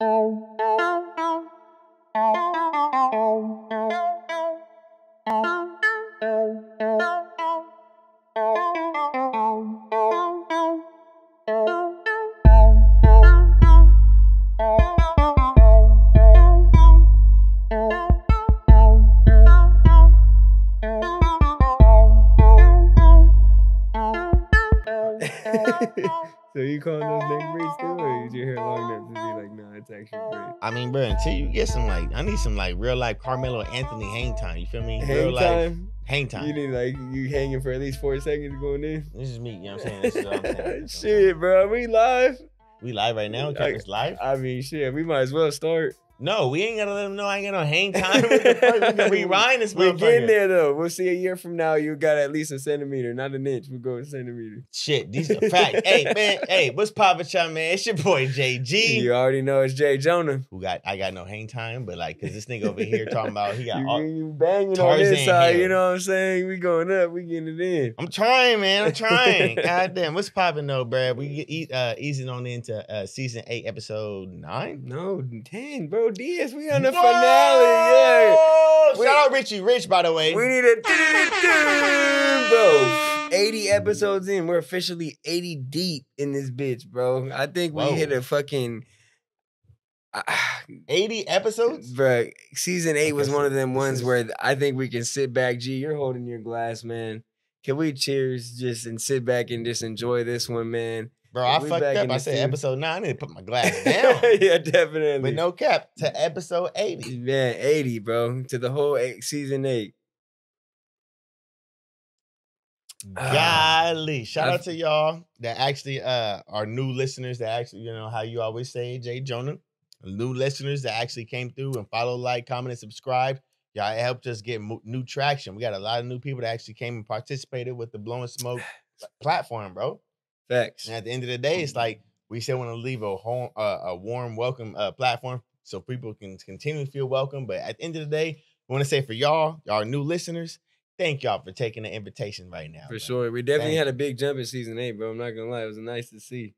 So you calling those neck braids too, or is your hair long enough to be like, nah, it's actually braids? I mean, bro, until you get some like, I need some like real life Carmelo Anthony hang time. You feel me? Hang real life time? hang time. You need like you hanging for at least 4 seconds going in. This is me. You know what I'm saying? This is what I'm saying. Shit, bro, we live. We live right now. It's live. I mean, shit, we might as well start. No, we ain't gotta let them know I ain't got no hang time. What the fuck? We can rewind this We're motherfucker. getting there though. We'll see a year from now. You got at least a centimeter, not an inch. We'll go a centimeter. Shit, these are facts. Hey man, hey, what's poppin', y'all, man? It's your boy JG. You already know it's Jay Jonah. I got no hang time, but like, cause this nigga over here talking about he got you banging Tarzan on this side. hair. You know what I'm saying? We going up. We getting it in. I'm trying, man. I'm trying. God damn, what's poppin' though, bruh? We get easing on into season 8, episode 9. No, 10, bro. DS, we on the finale. Yeah. Shout out Richie Rich, by the way. We need a bro. 80 episodes in. We're officially 80 deep in this bitch, bro. I think we hit a fucking 80 episodes? Bro, season 8 was one of them ones where I think we can sit back. G, you're holding your glass, man. Can we cheers just and sit back and just enjoy this one, man? Bro, I fucked up. I said episode 9. I need to put my glass down. Yeah, definitely. With no cap to episode 80. Man, 80, bro. To the whole season 8. Golly. Shout out to y'all that actually are new listeners that actually, you know, how you always say, Jay Jonah. New listeners that actually came through and follow, like, comment, and subscribe. Y'all, it helped us get new traction. We got a lot of new people that actually came and participated with the Blowin Smoke platform, bro. Facts. And at the end of the day, it's like we still want to leave a warm welcome platform so people can continue to feel welcome. But at the end of the day, we want to say for y'all new listeners, thank y'all for taking the invitation right now. For sure. We definitely had a big jump in season 8, bro. I'm not going to lie. It was nice to see.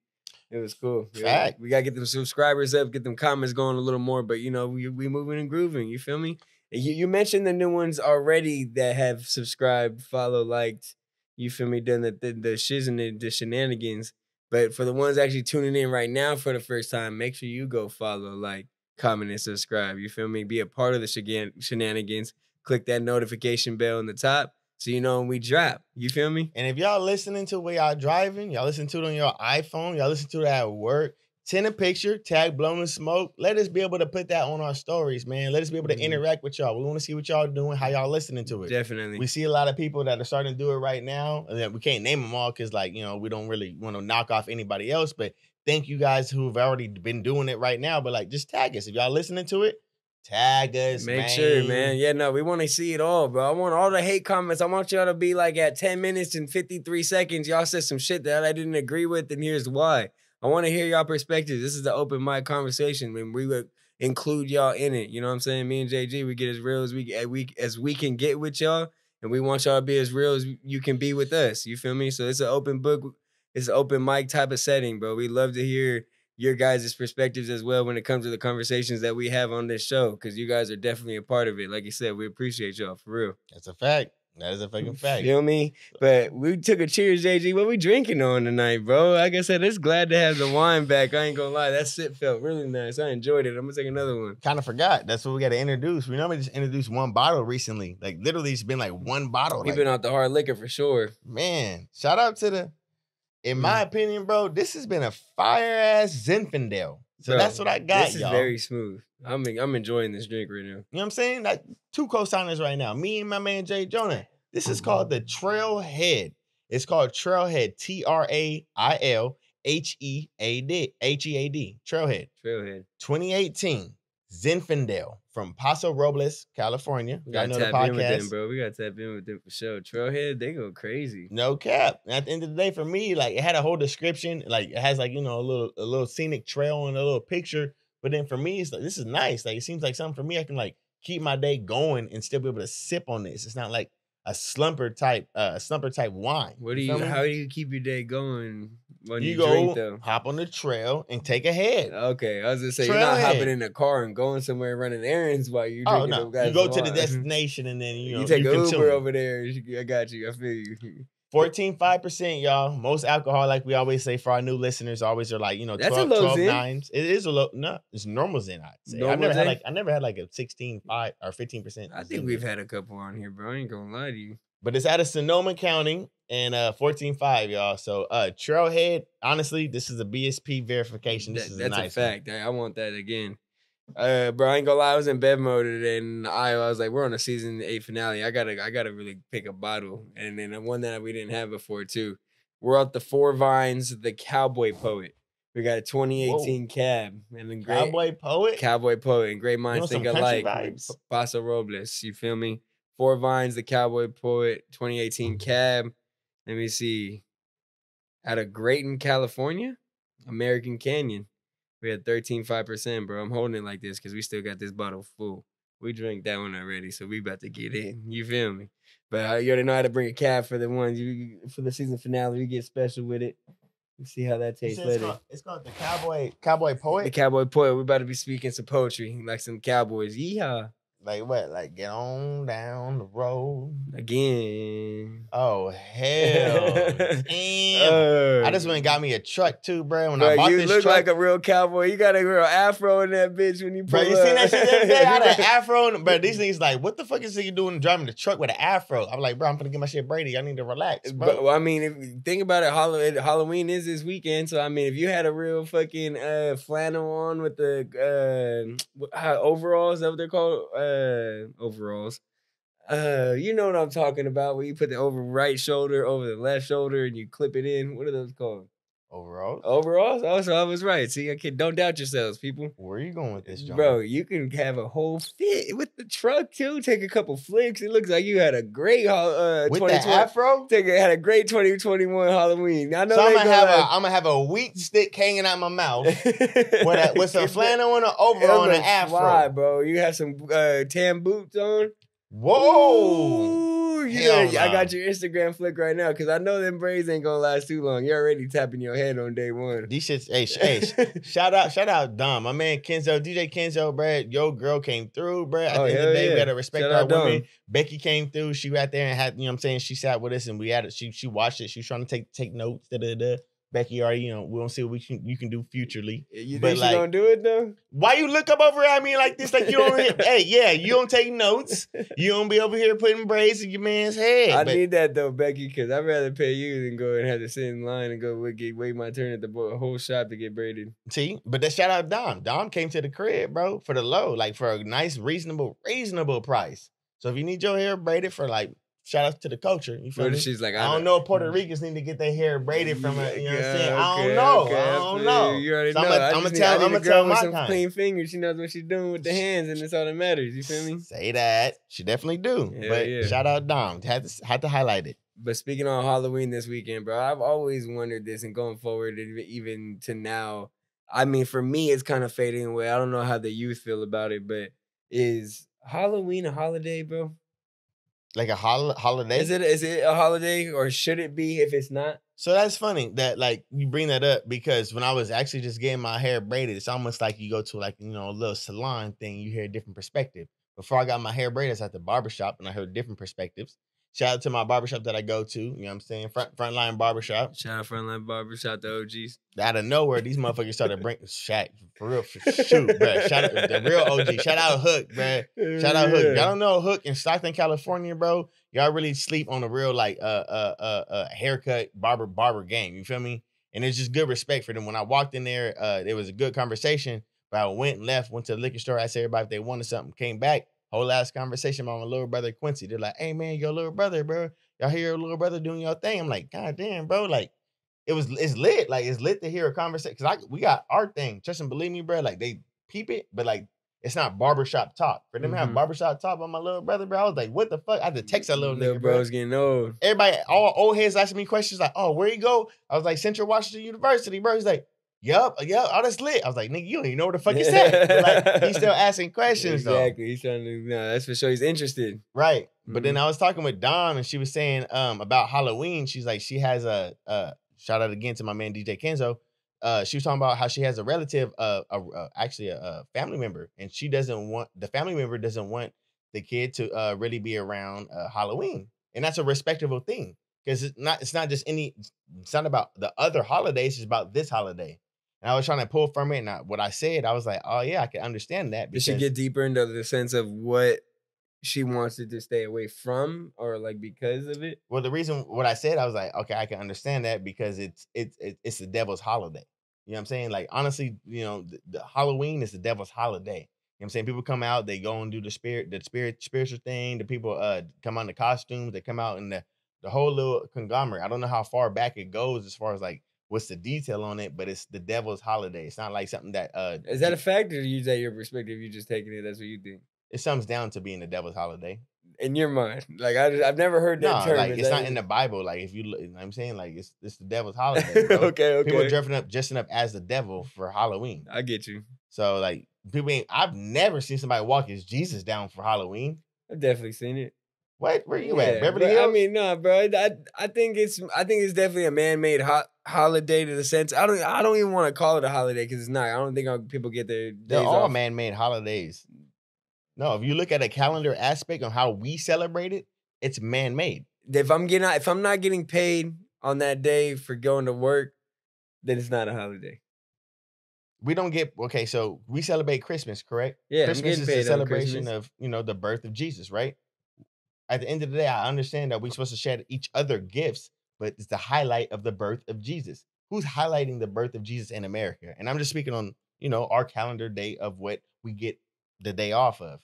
It was cool. Fact. We got to get them subscribers up, get them comments going a little more. But, you know, we moving and grooving. You feel me? You mentioned the new ones already that have subscribed, followed, liked. You feel me? Done the shiz and the shenanigans. But for the ones actually tuning in right now for the first time, make sure you go follow, like, comment, and subscribe. You feel me? Be a part of the shenanigans. Click that notification bell on the top so you know when we drop. You feel me? And if y'all listening to it while y'all driving, y'all listen to it on your iPhone, y'all listen to it at work, send a picture, tag Blowin Smoke. Let us be able to put that on our stories, man. Let us be able to interact with y'all. We want to see what y'all doing, how y'all listening to it. Definitely. We see a lot of people that are starting to do it right now. And we can't name them all because, like, you know, we don't really want to knock off anybody else. But thank you guys who've already been doing it right now. But, like, just tag us. If y'all listening to it, tag us, Make sure, man. Yeah, no, we want to see it all, bro. I want all the hate comments. I want y'all to be like at 10 minutes and 53 seconds. Y'all said some shit that I didn't agree with, and here's why. I want to hear y'all perspectives. This is the open mic conversation, and we would include y'all in it. You know what I'm saying? Me and JG, we get as real as we can get with y'all, and we want y'all to be as real as you can be with us. You feel me? So it's an open book. It's an open mic type of setting, bro. We love to hear your guys' perspectives as well when it comes to the conversations that we have on this show, because you guys are definitely a part of it. Like you said, we appreciate y'all, for real. That's a fact. That is a fucking fact. Feel me? But we took a cheers, JG. What we drinking on tonight, bro? Like I said, it's glad to have the wine back. I ain't gonna lie. That sip felt really nice. I enjoyed it. I'm gonna take another one. Kind of forgot. That's what we got to introduce. We normally just introduced one bottle recently. Like, literally, it's been like one bottle. We've been out the hard liquor for sure. Man, shout out to in my opinion, bro, this has been a fire-ass Zinfandel. So that's what I got, This is very smooth. I'm enjoying this drink right now. You know what I'm saying? Like, 2 co-signers right now. Me and my man Jay Jonah. This is called the Trailhead. It's called Trailhead. Trailhead. Trailhead. Trailhead. 2018. Zinfandel from Paso Robles, California. We gotta tap in with them, bro. We gotta tap in with them for sure. Trailhead, they go crazy. No cap. And at the end of the day, for me, like, it had a whole description. Like, it has, like, you know, a little scenic trail and a little picture. But then for me, it's like, this is nice. Like, it seems like something for me, I can, like, keep my day going and still be able to sip on this. It's not like a slumper type wine. How do you keep your day going When You drink go though. hop on the trail and take a head. Okay, I was gonna say you're not Trailhead. hopping in a car and going somewhere and running errands while you Oh drinking no, them guys. you go to the destination and then you know you take an consume. Uber over there. I got you. I feel you. 14.5%, y'all. Most alcohol, like we always say for our new listeners, always are like, you know, That's 12, a low 12 Zen. 9s. It is a low, no, it's normal Zen, I'd say. Normal Zen? I never had like a 16.5 or 15%. I think we've had a couple on here, bro. I ain't gonna lie to you. But it's out of Sonoma County and 14.5, y'all. So Trailhead, honestly, this is a BSP verification. This is That's nice a fact. I want that again. Bro, I ain't gonna lie. I was in bev mode today in Iowa. I was like, we're on a season 8 finale. I gotta really pick a bottle, and then one that we didn't have before too. We're at the Four Vines, the Cowboy Poet. We got a 2018 cab, and then great Cowboy Poet, and great minds think alike. Paso Robles, you feel me? Four Vines, the Cowboy Poet, 2018 cab. Let me see. Out of Grayton, California, American Canyon. We had 13.5%, bro. I'm holding it like this because we still got this bottle full. We drank that one already, so we about to get in. You feel me? But you already know how to bring a cab for the ones for the season finale. We get special with it. Let's see how that tastes later. It's called the Cowboy Poet. The Cowboy Poet. We about to be speaking some poetry like some cowboys. Yeehaw. Like what? Like get on down the road again. Oh hell! Damn! I just went and got me a truck too, bro. When I bought this truck, you look like a real cowboy. You got a real afro in that bitch when you pull up. You seen that shit the other day? I had an afro, bro. These niggas like, what the fuck is he doing driving the truck with an afro? I'm like, bro, I'm gonna get my shit braided. I need to relax, bro. But, well, I mean, if you think about it, Halloween is this weekend, so I mean, if you had a real fucking flannel on with the overalls, is that what they're called? Overalls. You know what I'm talking about, where you put the right shoulder over the left shoulder and you clip it in. What are those called? Overalls? Overalls? Oh, so I was right. See, don't doubt yourselves, people. Where are you going with this, John? Bro, you can have a whole fit with the truck, too. Take a couple flicks. It looks like you had a great with the afro? Had a great 2021 Halloween. I know so I'm gonna have a wheat stick hanging out my mouth with some flannel and an overall and an afro. Fly, bro. You have some tan boots on. Whoa! Ooh, I got your Instagram flick right now because I know them braids ain't gonna last too long. You're already tapping your head on day one. These shits, hey, shout out Dom, my man Kenzo, DJ Kenzo, bro. Yo, girl came through, bro. At the end of the day, we gotta respect our women. Becky came through. She right there and had, you know what I'm saying, she sat with us and we had it. She watched it. She was trying to take notes. Becky already, you know, we don't see what you can do futurely. You think she gonna do it though? Why you look up over at me like this? Like you don't hey, yeah, you don't take notes. You don't be over here putting braids in your man's head. I need that though, Becky, because I'd rather pay you than go and have to sit in line and go wait my turn at the whole shop to get braided. See, but that shout out Dom. Dom came to the crib, bro, for the low, like for a nice, reasonable price. So if you need your hair braided for like, shout out to the culture. You feel me? She's like, I don't know if Puerto Ricans need to get their hair braided from a, you know what I'm saying? I don't know. You already so know. I'm gonna tell my some clean fingers. She knows what she's doing with the hands, and that's all that matters. You feel me? Say that. She definitely do. But shout out Dom. Had to highlight it. But speaking on Halloween this weekend, bro, I've always wondered this, and going forward, even to now, I mean, for me, it's kind of fading away. I don't know how the youth feel about it, but is Halloween a holiday, bro? Like a holiday? Is it a holiday, or should it be if it's not? So that's funny that like you bring that up, because when I was actually just getting my hair braided, it's almost like you go to like, you know, a little salon thing, you hear a different perspective. Before I got my hair braided, I was at the barbershop and I heard different perspectives. Shout out to my barbershop that I go to, you know what I'm saying? Frontline Barbershop. Shout out Frontline Barbershop, the OGs. Out of nowhere, these motherfuckers started bringing for real, shoot, bro. Shout out the real OG. Shout out Hook, bro. Shout out Hook. Y'all don't know Hook in Stockton, California, bro. Y'all really sleep on the real like haircut barber game. You feel me? And it's just good respect for them. When I walked in there, it was a good conversation. But I went and left, went to the liquor store, asked everybody if they wanted something, came back. Whole ass conversation about my little brother Quincy. They're like, "Hey man, your little brother, bro. Y'all hear your little brother doing your thing?" I'm like, "God damn, bro!" Like, it's lit. Like, it's lit to hear a conversation, because we got our thing. Trust and believe me, bro. Like, they peep it, but like, it's not barbershop talk. For them to have barbershop talk about my little brother, bro, I was like, "What the fuck?" I had to text that little nigga, bro. Bro's getting old. Everybody, all old heads asking me questions like, "Oh, where you go?" I was like, "Central Washington University, bro." He's like, Yup, oh, that's lit. I was like, nigga, you don't even know what the fuck he said. But like, he's still asking questions, though. Exactly. He's trying to, no, that's for sure. He's interested. Right. But then I was talking with Dom, and she was saying about Halloween. She's like, she has shout out again to my man DJ Kenzo. She was talking about how she has a relative, actually a family member, and the family member doesn't want the kid to really be around Halloween, and that's a respectable thing because it's not just it's not about the other holidays, it's about this holiday. And I was trying to pull from it, and what I said, I was like, oh yeah, I can understand that. Did she get deeper into the sense of what she wants it to stay away from, or like because of it? Well, the reason what I said, I was like, okay, I can understand that because it's the devil's holiday. You know what I'm saying? Like honestly, the Halloween is the devil's holiday. You know what I'm saying? People come out, they go and do the spiritual thing. The people come out in the costumes, they come out in the whole little conglomerate. I don't know how far back it goes as far as like what's the detail on it, but it's the devil's holiday. It's not like something that is that a fact, or is that your perspective? You just taking it, that's what you think? It sums down to being the devil's holiday. In your mind, like I've never heard that term. Like it's not in the Bible. Like if you look, I'm saying like it's the devil's holiday. Bro. Okay. People are dressing up as the devil for Halloween. I get you. So like I've never seen somebody walk as Jesus down for Halloween. I've definitely seen it. What? Where you at? Beverly Hills? I mean, no, bro. I think it's definitely a man-made holiday to the sense. I don't even want to call it a holiday because it's not. I don't think people get their days They're all off. man-made holidays. No, if you look at a calendar aspect on how we celebrate it, it's man-made. If I'm not getting paid on that day for going to work, then it's not a holiday. We don't get so we celebrate Christmas, correct? Yeah, Christmas is a celebration of the birth of Jesus, right? At the end of the day, I understand that we're supposed to share each other gifts, but it's the highlight of the birth of Jesus. Who's highlighting the birth of Jesus in America? And I'm just speaking on our calendar day of what we get the day off of.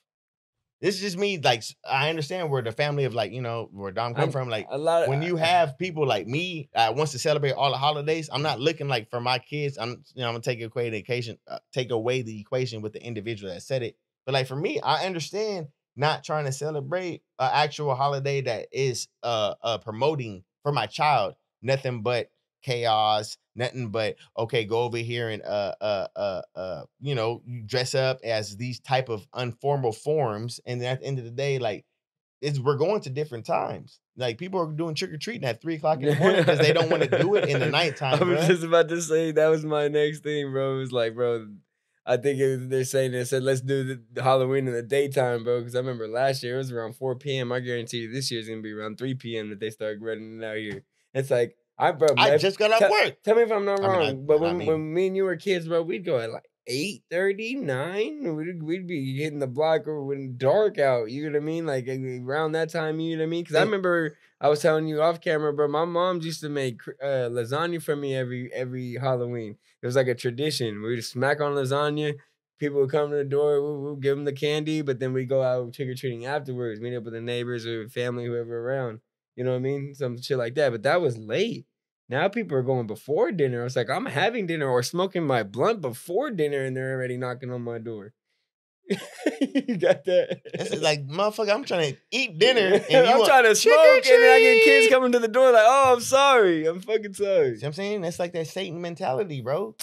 This is just me. Like, I understand where the family of where Dom come from. Like, when you have people like me wants to celebrate all the holidays, I'm not looking like for my kids. I'm gonna take away the equation with the individual that said it. But like for me, I understand not trying to celebrate an actual holiday that is promoting for my child nothing but chaos, nothing but go over here and you dress up as these type of informal forms, and then at the end of the day, like we're going to different times. Like people are doing trick-or-treating at 3:00 in the morning because they don't want to do it in the nighttime. I was just about to say that was my next thing, bro. It was like, bro, I think they're saying they said let's do the Halloween in the daytime, bro. Because I remember last year it was around 4 p.m. I guarantee you this year's gonna be around 3 p.m. that they start running it out here. It's like I just got off work. Tell me if I'm not wrong, but when me and you were kids, bro, we'd go at like 8:30, 9. We'd be hitting the block or when dark out. You know what I mean? Like around that time. You know what I mean? Because I remember I was telling you off camera, bro. My mom used to make lasagna for me every Halloween. It was like a tradition. We would smack on lasagna. People would come to the door. We'll give them the candy, but then we go out trick or treating afterwards. Meet up with the neighbors or family, whoever around. You know what I mean? Some shit like that. But that was late. Now people are going before dinner. It's like I'm having dinner or smoking my blunt before dinner, and they're already knocking on my door. You got that? It's like, motherfucker, I'm trying to eat dinner. And I'm trying to smoke, and then I get kids coming to the door like, oh, I'm sorry. I'm fucking sorry. See what I'm saying? That's like that Satan mentality, bro.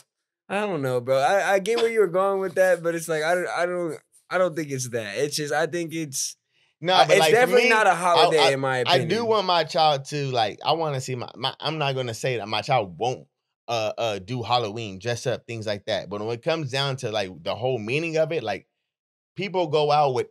I don't know, bro. I get where you were going with that, but it's like I don't think it's that. It's just I think it's but it's like, definitely me, not a holiday in my opinion. I do want my child to I want to see my I'm not gonna say that my child won't do Halloween, dress up, things like that. But when it comes down to like the whole meaning of it, like people go out with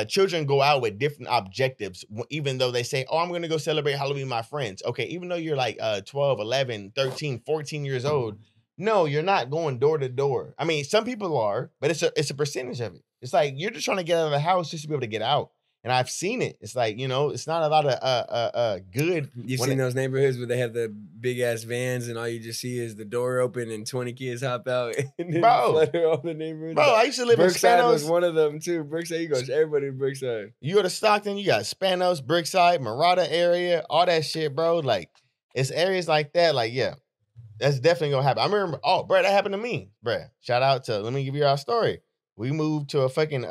children go out with different objectives, even though they say, oh, I'm going to go celebrate Halloween with my friends. Okay, even though you're like 12, 11, 13, 14 years old, no, you're not going door to door. I mean, some people are, but it's a percentage of it. It's like you're just trying to get out of the house just to be able to get out. And I've seen it. It's like, it's not a lot of good. You've seen those neighborhoods where they have the big ass vans and all you just see is the door open and 20 kids hop out and flutter all the neighborhoods. Bro, I used to live in Spanos. Was one of them too. Brookside, you go everybody in Brookside. You go to Stockton, you got Spanos, Brookside, Murata area, all that shit, bro. Like it's areas like that. Like, yeah, that's definitely gonna happen. I remember, bro, that happened to me, bro. Shout out to, let me give you our story. We moved to a fucking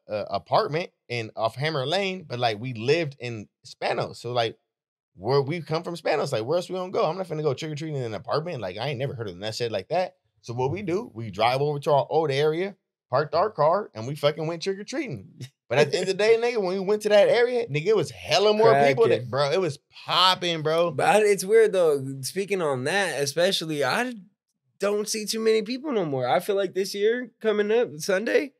apartment off Hammer Lane, but like we lived in Spanos. So like where we come from Spanos, like where else we gonna go? I'm not finna go trick-or-treating in an apartment. Like I ain't never heard of that shit like that. So what we do, we drive over to our old area, parked our car, and we fucking went trick-or-treating. But at the end of the day, nigga, when we went to that area, nigga, it was hella more people that, Cracking. bro. It was popping, bro. But it's weird though. Speaking on that, especially, I don't see too many people no more. I feel like this year coming up Sunday,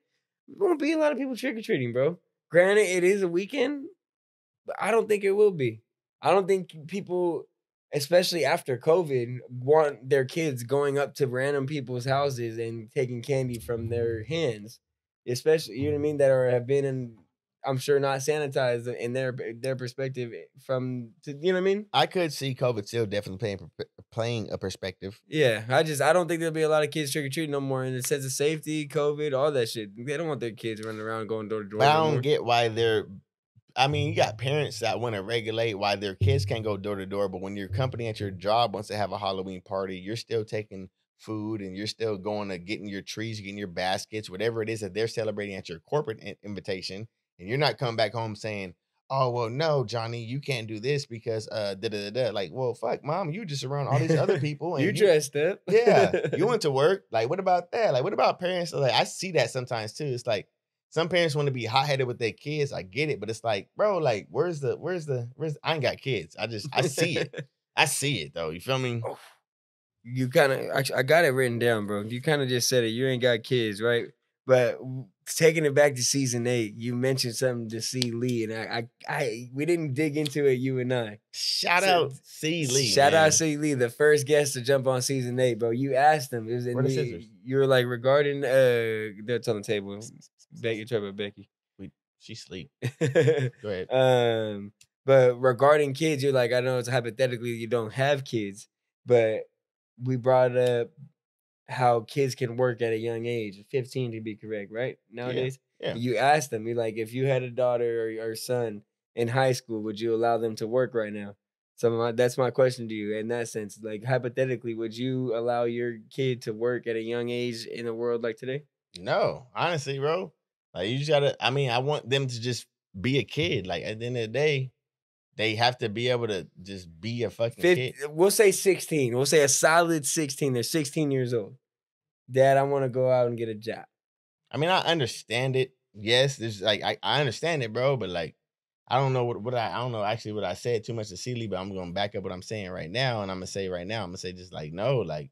won't be a lot of people trick or treating, bro. Granted, it is a weekend, but I don't think it will be. I don't think people, especially after COVID, want their kids going up to random people's houses and taking candy from their hands. Especially, you know what I mean, that are have been in, I'm sure, not sanitized in their perspective you know what I mean? I could see COVID still definitely playing a perspective. Yeah, I don't think there'll be a lot of kids trick or treating no more in the sense of safety, COVID, all that shit. They don't want their kids running around going door to door But I no don't more. get why I mean, you got parents that want to regulate why their kids can't go door to door, but when your company at your job wants to have a Halloween party, you're still taking food and you're still going to getting your trees, getting your baskets, whatever it is that they're celebrating at your corporate invitation, and you're not coming back home saying, "Oh well, no, Johnny, you can't do this because da da da da." Like, well, fuck, mom, you just around all these other people, You and you, dressed up. yeah, you went to work. Like, what about that? Like, what about parents? Like, I see that sometimes too. It's like some parents want to be hot headed with their kids. I get it, but it's like, bro, like, I ain't got kids. I see it. I see it though. You feel me? You kind of, I got it written down, bro. You kind of just said it. You ain't got kids, right? But taking it back to season 8, you mentioned something to C. Lee, and we didn't dig into it. You and I. Shout So, out C. Lee. Shout man. out C. Lee, the first guest to jump on season 8, bro. You asked him. It was in Where the scissors? You were like regarding that's on the table. Becky, try about Becky. She sleep. Go ahead. But regarding kids, you're like, I know it's hypothetically you don't have kids, but we brought up how kids can work at a young age, 15 to be correct, right? Nowadays. Yeah. You asked them, you're like, if you had a daughter or son in high school, would you allow them to work right now? So that's my question to you in that sense. Like, hypothetically, would you allow your kid to work at a young age in a world like today? No, honestly, bro. Like you just gotta. I mean, I want them to just be a kid. Like at the end of the day, they have to be able to just be a fucking kid. We'll say 16. We'll say a solid 16. They're 16 years old. Dad, I want to go out and get a job. I mean, I understand it. Yes, there's like I understand it, bro. But like, I don't know I don't know actually what I said too much to Sealy, but I'm gonna back up what I'm saying right now, and I'm gonna say right now, I'm gonna say just like no, like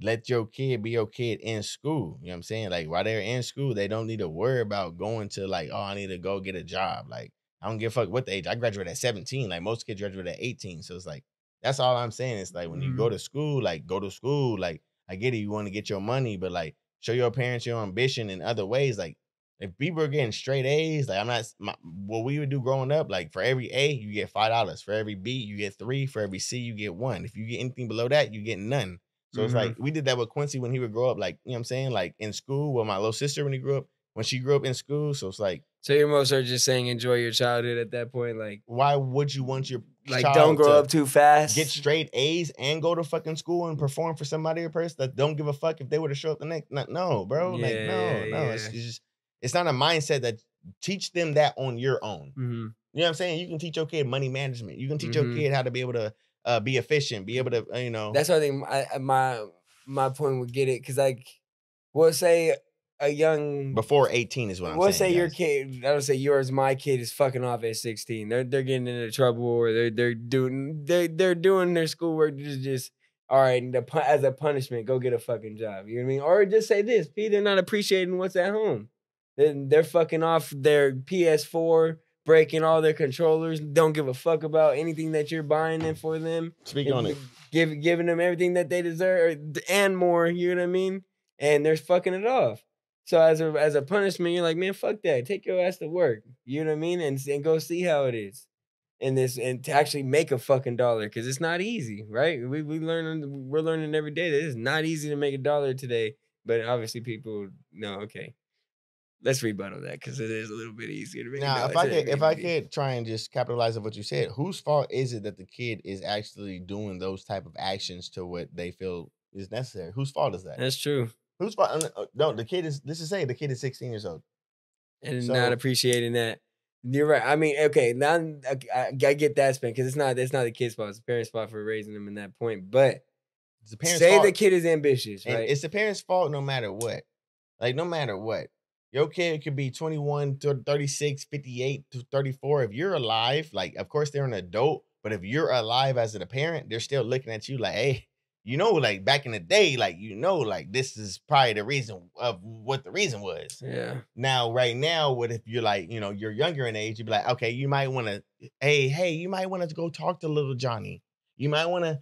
let your kid be your kid in school. You know what I'm saying? Like while they're in school, they don't need to worry about going to like, oh, I need to go get a job. Like I don't give a fuck what the age. I graduated at 17. Like most kids graduate at 18. So it's like that's all I'm saying. It's like when you go to school, like go to school. Like I get it, you want to get your money, but like show your parents your ambition in other ways. Like if people are getting straight A's, like what we would do growing up, like for every A, you get $5. For every B, you get 3. For every C, you get 1. If you get anything below that, you get none. So it's like we did that with Quincy when he would grow up, like, you know what I'm saying? Like in school, with my little sister when she grew up in school. So it's like, so you're most are just saying enjoy your childhood at that point. Like, why would you want your like child don't grow to up too fast? get straight A's and go to fucking school and perform for somebody or person that don't give a fuck if they were to show up the next? No, bro. Yeah, like, no. yeah. It's just, it's not a mindset that teach them that on your own. Mm-hmm. You know what I'm saying? You can teach your kid money management. You can teach your kid how to be able to be efficient, be able to, you know. That's what I think my point would get it. Cause like, we'll say a young Before 18 is what I'm saying. we'll say your guys. kid, I don't say yours, my kid is fucking off at 16. They're getting into trouble or they're doing their schoolwork just all right, and as a punishment, go get a fucking job. You know what I mean? Or just say this, P, they're not appreciating what's at home. They're fucking off their PS4, breaking all their controllers, don't give a fuck about anything that you're buying them for them. Speak on it. Giving them everything that they deserve and more, you know what I mean? And they're fucking it off. So as a punishment, you're like, man, fuck that. Take your ass to work. You know what I mean? And go see how it is. And to actually make a fucking dollar, because it's not easy, right? We're learning every day that it's not easy to make a dollar today. But obviously people know, okay. Let's rebuttal that because it is a little bit easier to make a Now, dollar. if I could try and just capitalize on what you said, whose fault is it that the kid is actually doing those type of actions to what they feel is necessary? Whose fault is that? That's true. Whose fault? No, the kid is. Let's just say the kid is 16 years old And not appreciating that. You're right. I mean, okay, now I get that spin because it's not the kid's fault. It's the parents' fault for raising them in that point. But it's the parents' say fault. the kid is ambitious, right? And it's the parents' fault no matter what. Like no matter what. Your kid could be 21 to 36, 58 to 34. If you're alive, like, of course, they're an adult, but if you're alive as a parent, they're still looking at you like, hey, like back in the day, like, like this is probably the reason of what the reason was. Yeah. Now, right now, what if you're like, you're younger in age, you'd be like, okay, you might want to, hey, you might want to go talk to little Johnny. You might want to,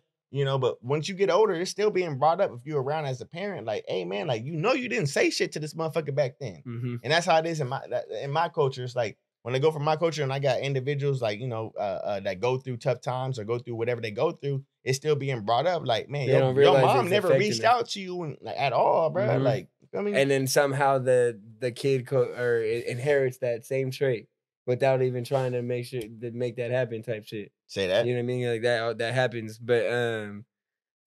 but once you get older, it's still being brought up if you're around as a parent, like, hey man, like, you didn't say shit to this motherfucker back then. Mm-hmm. And that's how it is in my culture. It's like when I go from my culture and I got individuals like, that go through tough times or go through whatever they go through, it's still being brought up. Like, man, They don't your realize mom it's never affecting reached them. out to you at all, bro. Mhm. Like, I mean, And then somehow the kid inherits that same trait without even trying to make that happen type shit. say that. You know what I mean? Like that happens. But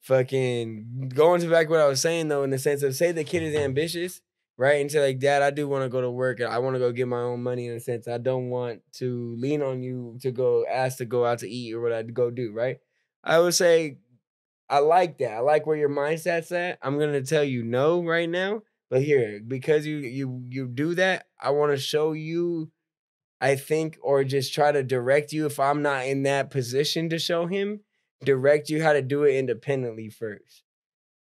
fucking going to back what I was saying though, in the sense of, say the kid is ambitious, right? And say like, Dad, I do want to go to work and I want to go get my own money, in a sense. I don't want to lean on you to go ask to go out to eat or what I'd go do, right? I would say, I like that. I like where your mindset's at. I'm gonna tell you no right now, but here, because you do that, I want to show you, I think, or just try to direct you, if I'm not in that position to show him, direct you how to do it independently first.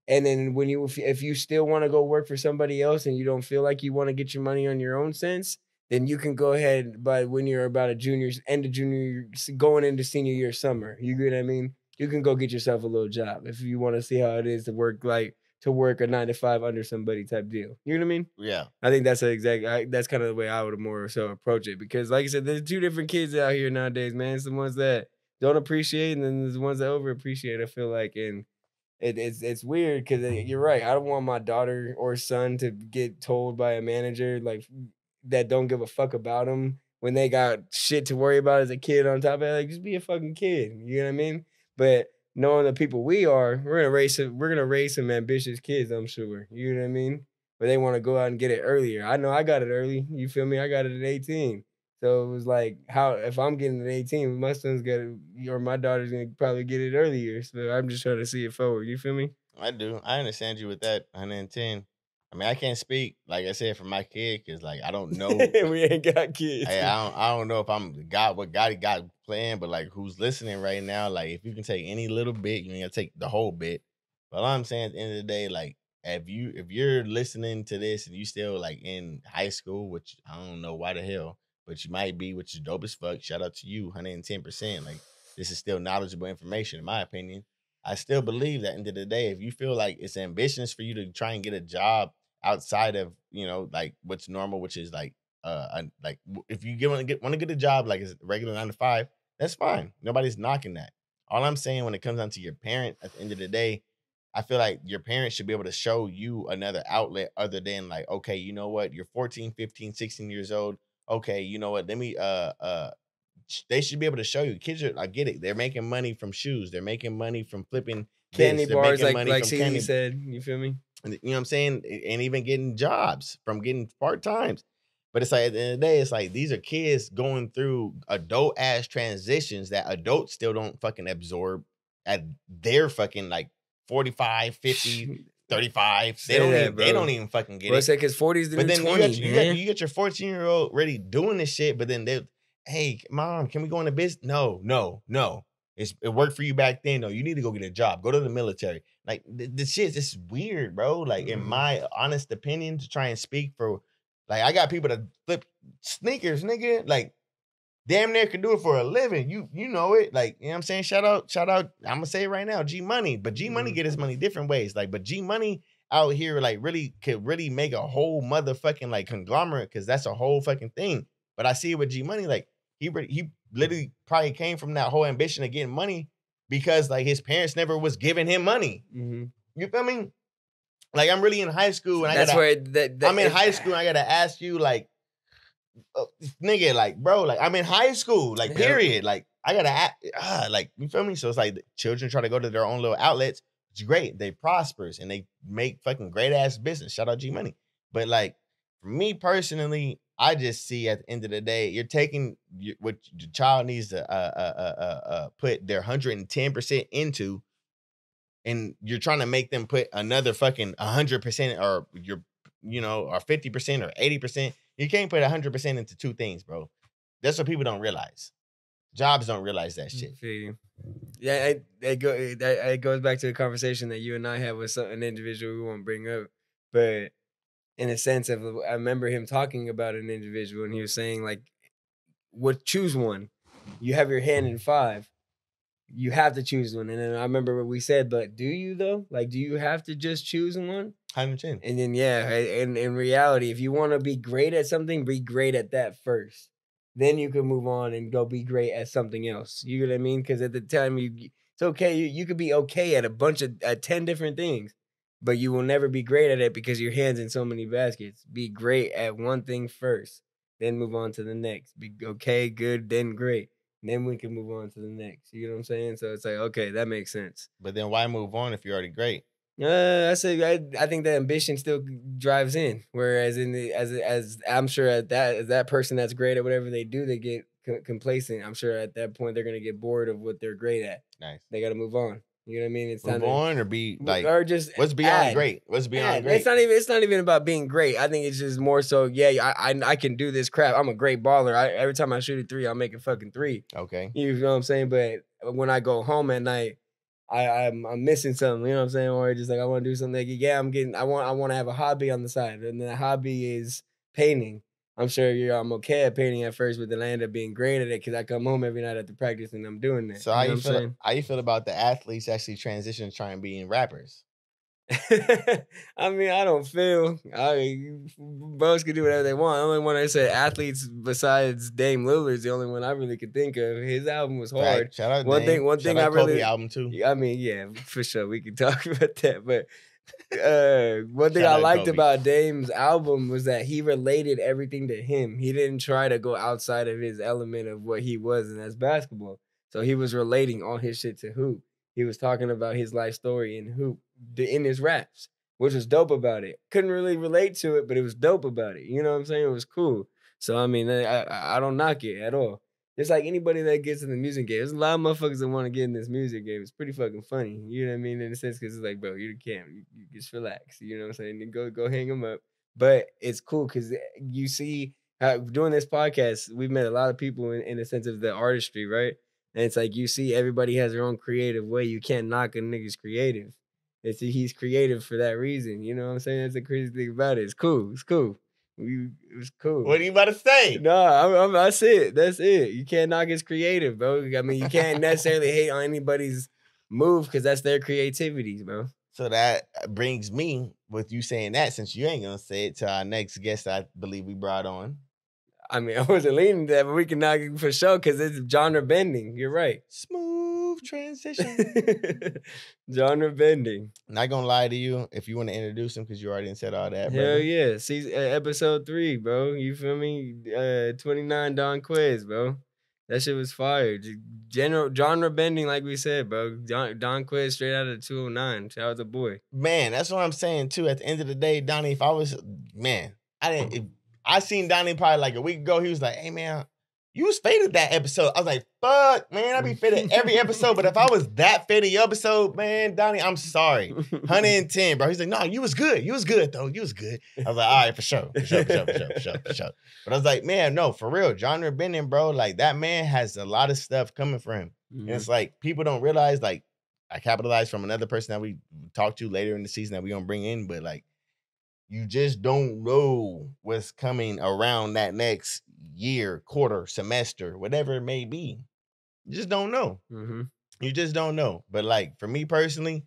And then when if you still want to go work for somebody else and you don't feel like you want to get your money on your own sense, then you can go ahead, by when you're about end of junior year, going into senior year summer. You get what I mean? You can go get yourself a little job if you want to see how it is to work a 9 to 5 under somebody type deal. You know what I mean? Yeah. I think that's that's kind of the way I would more so approach it, because like I said, there's two different kids out here nowadays, man. It's the ones that don't appreciate, and then there's the ones that over appreciate, I feel like. And it's weird because you're right. I don't want my daughter or son to get told by a manager like that don't give a fuck about them when they got shit to worry about as a kid. On top of it, like, just be a fucking kid. You know what I mean? But knowing the people we are, we're gonna raise some ambitious kids, I'm sure. You know what I mean? But they want to go out and get it earlier. I know I got it early. You feel me? I got it at 18. So it was like, how if I'm getting an 18, my son's got it, or my daughter's gonna probably get it earlier. So I'm just trying to see it forward. You feel me? I do. I understand you with that 110. I mean, I can't speak, like I said, for my kid because, like, I don't know. We ain't got kids. I don't know if I'm what God he got planned, but like who's listening right now, like if you can take any little bit, you ain't gotta take the whole bit. But all I'm saying at the end of the day, like if you're listening to this and you still like in high school, which I don't know why the hell, but you might be, which is dope as fuck. Shout out to you, 110%. Like this is still knowledgeable information, in my opinion. I still believe that end of the day, if you feel like it's ambitious for you to try and get a job outside of, like what's normal, which is like if you want to get a job like it's regular 9 to 5, that's fine. Nobody's knocking that. All I'm saying, when it comes down to your parent, at the end of the day, I feel like your parents should be able to show you another outlet other than like, okay, you know what, you're 14, 15, 16 years old. Okay, you know what, let me they should be able to show you. Kids are, I get it, they're making money from shoes, they're making money from flipping Candy this, they're bars, making money like from CD candy. said. You feel me? You know what I'm saying? And even getting jobs from getting part times. But it's like at the end of the day, it's like these are kids going through adult ass transitions that adults still don't fucking absorb at their fucking like 45, 50, 35. They don't even fucking get it. Say because 40 is the But new then 20, you got your 14-year-old ready doing this shit, but then hey, mom, can we go into business? No. It worked for you back then. No, you need to go get a job. Go to the military. Like the shit is weird, bro. Like in my honest opinion, to try and speak for, like I got people that flip sneakers, nigga. Like damn near can do it for a living. You know it. Like, you know what I'm saying? Shout out. I'm gonna say it right now, G Money. But G Money get his money different ways. Like, but G Money out here like really could really make a whole motherfucking like conglomerate, because that's a whole fucking thing. But I see it with G Money, like he literally probably came from that whole ambition of getting money because like his parents never was giving him money. You feel me? Like I'm really in high school and I'm in high school and I gotta ask you like, nigga, like bro, like I'm in high school, like period. Like I gotta like, you feel me? So it's like the children try to go to their own little outlets. It's great. They prospers and they make fucking great ass business. Shout out G Money. But like for me personally, I just see at the end of the day, you're taking what your child needs to put their 110% into, and you're trying to make them put another fucking 100%, or you're or 50% or 80%. You can't put 100% into two things, bro. That's what people don't realize. Jobs don't realize that shit. Yeah, it goes back to the conversation that you and I had with an individual we won't bring up, but in a sense of, I remember him talking about an individual, and he was saying like, choose one. You have your hand in 5. You have to choose one. And then I remember what we said, but do you though? Like, do you have to just choose one? 100%. And then and in reality, if you want to be great at something, be great at that first. Then you can move on and go be great at something else. You know what I mean? Because at the time, it's okay. You could be okay at at 10 different things, but you will never be great at it because your hand's in so many baskets. Be great at one thing first, then move on to the next. Be okay, good, then great. And then we can move on to the next. You know what I'm saying? So it's like, okay, that makes sense. But then why move on if you're already great? I think that ambition still drives in. Whereas as I'm sure as that person that's great at whatever they do, they get complacent. I'm sure at that point they're gonna get bored of what they're great at. Nice. They got to move on. You know what I mean? It's move on or be like, or just what's beyond great? What's beyond great? It's not even about being great. I think it's just more so. Yeah, I can do this crap. I'm a great baller. Every time I shoot a 3, I'll make a fucking 3. Okay. You know what I'm saying? But when I go home at night, I'm missing something, you know what I'm saying? Or just like I want to do something. Like, I want to have a hobby on the side, and the hobby is painting. I'm sure I'm okay at painting at first, but then I end up being great at it because I come home every night after practice and I'm doing that. So how you feel about the athletes actually transition to trying being rappers? I mean, I don't feel. Bros can do whatever they want. The only one I said athletes besides Dame Lillard's the only one I really could think of. His album was hard. Right. Shout out One Dame. thing I really Kobe album too. I mean, yeah, for sure we can talk about that. But one thing I liked about Dame's album was that he related everything to him. He didn't try to go outside of his element of what he was, and that's basketball. So he was relating all his shit to hoop. He was talking about his life story in hoop in his raps, which was dope about it. Couldn't really relate to it, but it was dope about it. You know what I'm saying? It was cool. So I mean, I don't knock it at all. It's like anybody that gets in the music game. There's a lot of motherfuckers that want to get in this music game. It's pretty fucking funny. You know what I mean? In a sense, because it's like, bro, you can't. You just relax. You know what I'm saying? And go hang them up. But it's cool because you see how doing this podcast, we've met a lot of people in the sense of the artistry, right? And it's like you see everybody has their own creative way. You can't knock a nigga's creative. He's creative for that reason. You know what I'm saying? That's the crazy thing about it. It's cool. It's cool. It was cool. What are you about to say? No, that's it. That's it. You can't knock his creative, bro. I mean, you can't necessarily hate on anybody's move because that's their creativity, bro. So that brings me with you saying that, since you ain't gonna say it, to our next guest I believe we brought on. I mean, I wasn't leaning to that, but we can knock it for sure because it's genre bending. You're right. Smooth transition. Genre bending. Not gonna lie to you, if you want to introduce him because you already said all that. Hell yeah. See, episode 3, bro. You feel me? 29 Don Quiz, bro. That shit was fire. Genre bending, like we said, bro. Don Quiz straight out of 209. Shout out to boy. Man, that's what I'm saying too. At the end of the day, Donnie, if I was, man, I seen Donnie probably like a week ago. He was like, hey, man, you was faded that episode. I was like, fuck, man, I be faded every episode. But if I was that faded your episode, man, Donnie, I'm sorry. 110, bro. He's like, no, you was good. You was good, though. You was good. I was like, all right, for sure. But I was like, man, no, for real. Genre bending, bro. Like, that man has a lot of stuff coming for him. Mm-hmm. And it's like, people don't realize, like, I capitalized from another person that we talked to later in the season that we gonna bring in, but like, you just don't know what's coming around that next year, quarter, semester, whatever it may be. You just don't know. Mm-hmm. You just don't know. But like, for me personally,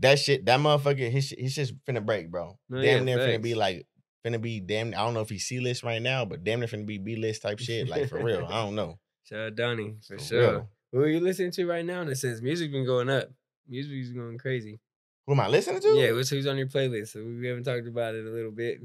that motherfucker, his shit's finna break, bro. Damn near finna be like, I don't know if he's C-list right now, but damn near finna be B-list type shit. Like, for real, I don't know. Shout out Donnie, for sure. Real. Who are you listening to right now? In a sense, music's been going up. Music's going crazy. Who am I listening to? Yeah, who's on your playlist? So we haven't talked about it a little bit.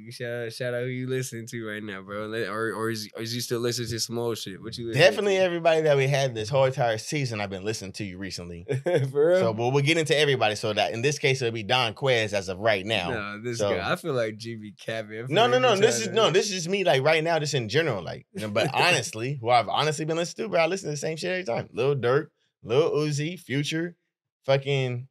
Shout out who you listening to right now, bro. Or is you still listening to some old shit? What you listening Definitely to? Everybody that we had this whole entire season, I've been listening to you recently. For real? So we'll get into everybody. So that in this case, it'll be Don Quez as of right now. No, this guy. I feel like GB Cabin. No. This is just me, like right now, just in general. Like, but honestly, who I've honestly been listening to, bro, I listen to the same shit every time. Lil Durk, Lil Uzi, Future, fucking.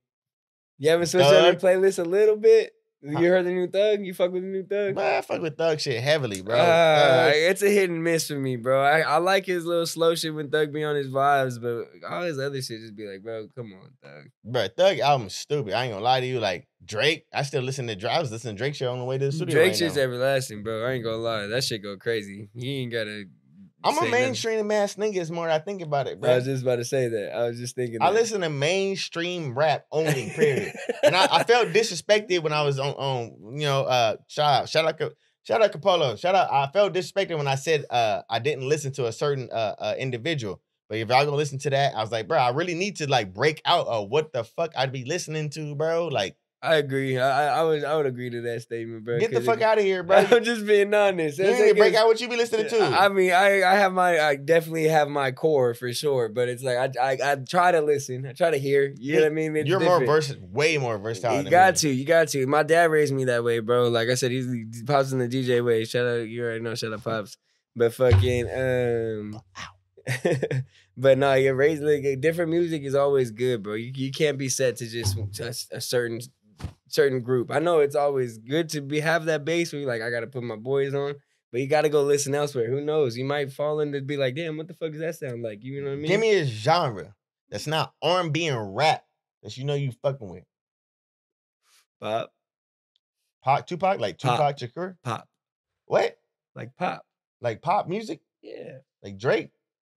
You haven't switched on your playlist a little bit? You heard the new Thug? You fuck with the new Thug? Bro, I fuck with Thug shit heavily, bro. Thug. It's a hit and miss for me, bro. I like his little slow shit when Thug be on his vibes, but all his other shit just be like, bro, come on, Thug. Bro, Thug album's stupid. I ain't gonna lie to you. Like Drake, I still listen to Drake. I was listening to Drake shit on the way to the studio. Drake right shit's now. everlasting, bro. I ain't gonna lie. That shit go crazy. He ain't gotta. I'm a say mainstream ass nigga. It's more I think about it, bro. I was just about to say that. I was just thinking. I listen to mainstream rap only, period. And I felt disrespected when I was on shout out Capolo. Shout out. I felt disrespected when I said I didn't listen to a certain individual. But if y'all gonna listen to that, I was like, bro, I really need to like break out of what the fuck I'd be listening to, bro. Like, I agree. I would agree to that statement, bro. Get the fuck out of here, bro. I'm just being honest. You need to break out what you be listening to. I mean, I definitely have my core for sure, but it's like I try to listen. I try to hear. You know what I mean? It's You're different. way more versatile. You got to. My dad raised me that way, bro. Like I said, he pops in the DJ way. Shout out, you already know. Shout out, pops. But fucking but no, you're raised like different music is always good, bro. You can't be set to just a certain group. I know it's always good to have that base where you're like, I gotta put my boys on, but you gotta go listen elsewhere. Who knows? You might fall into be like, damn, what the fuck does that sound like? You know what I mean? Give me a genre that's not R&B and rap that you know you fucking with. Pop, Tupac, like Tupac Shakur. Pop. What? Like pop. Like pop music? Yeah. Like Drake.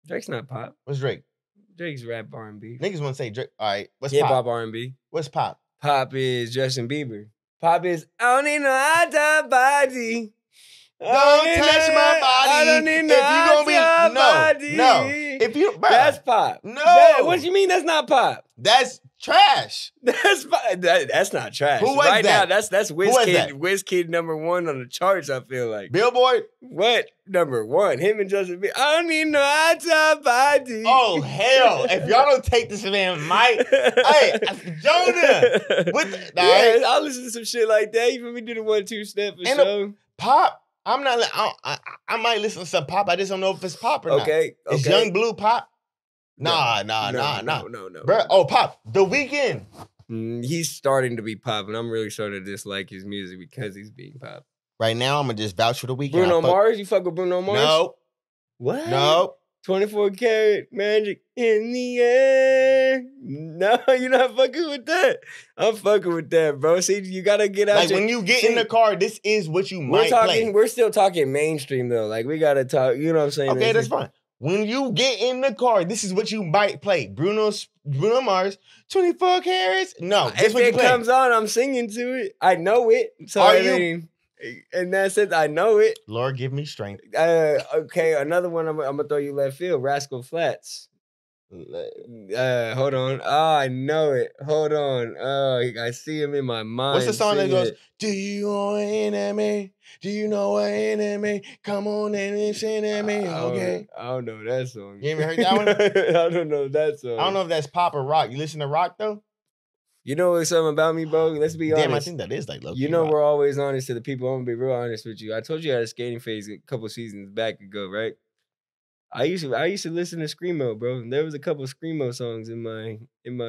Drake's not pop. What's Drake? Drake's rap R&B. Niggas want to say Drake. All right, what's Hip pop? hop R&B. What's pop? Pop is Justin Bieber. Pop is I don't need no hot body. Don't touch my body. I don't need no body. No. If you, bro, that's pop. No. What you mean that's not pop? That's trash. That's not trash. Who was right that? Now, that's Wizkid. Wizkid #1 on the charts. I feel like Billboard. What #1? Him and Justin Bieber. I don't need no hot body. Oh hell! If y'all don't take this man, Mike, hey Jonah, I'll listen to some shit like that. You feel me? Do the 1-2 step for sure. Pop. I'm not. I might listen to some pop. I just don't know if it's pop or not. Okay. Is Young Blue pop? Nah. No. Bro, oh, pop. The Weeknd. He's starting to be pop, and I'm really starting to dislike his music because he's being pop. Right now, I'm gonna just vouch for The Weeknd. Bruno Mars? You fuck with Bruno Mars? No. What? No. 24 karat magic in the air. No, you're not fucking with that. I'm fucking with that, bro. See, you gotta get out. Like when you get in the car, this is what you might play. We're still talking mainstream though. Like we gotta talk. You know what I'm saying? Okay, that's fine. When you get in the car, this is what you might play. Bruno Mars, 24 carats. No, if it comes on, I'm singing to it. I know it. So in that sense, I know it. Lord, give me strength. Okay, another one. I'm gonna throw you left field. Rascal Flatts. Hold on. Oh, I know it. Hold on. Oh, I see him in my mind. What's the song that goes, do you know an enemy? Do you know an enemy? Come on and sing at me. Okay. I don't know that song. You ever heard that one? I don't know that song. I don't know if that's pop or rock. You listen to rock though? You know what's something about me, bro? Let's be honest. Damn, I think that is like low key. You know rock. We're always honest to the people. I'm gonna be real honest with you. I told you I had a skating phase a couple seasons back ago, right? I used to listen to Screamo, bro. There was a couple Screamo songs in my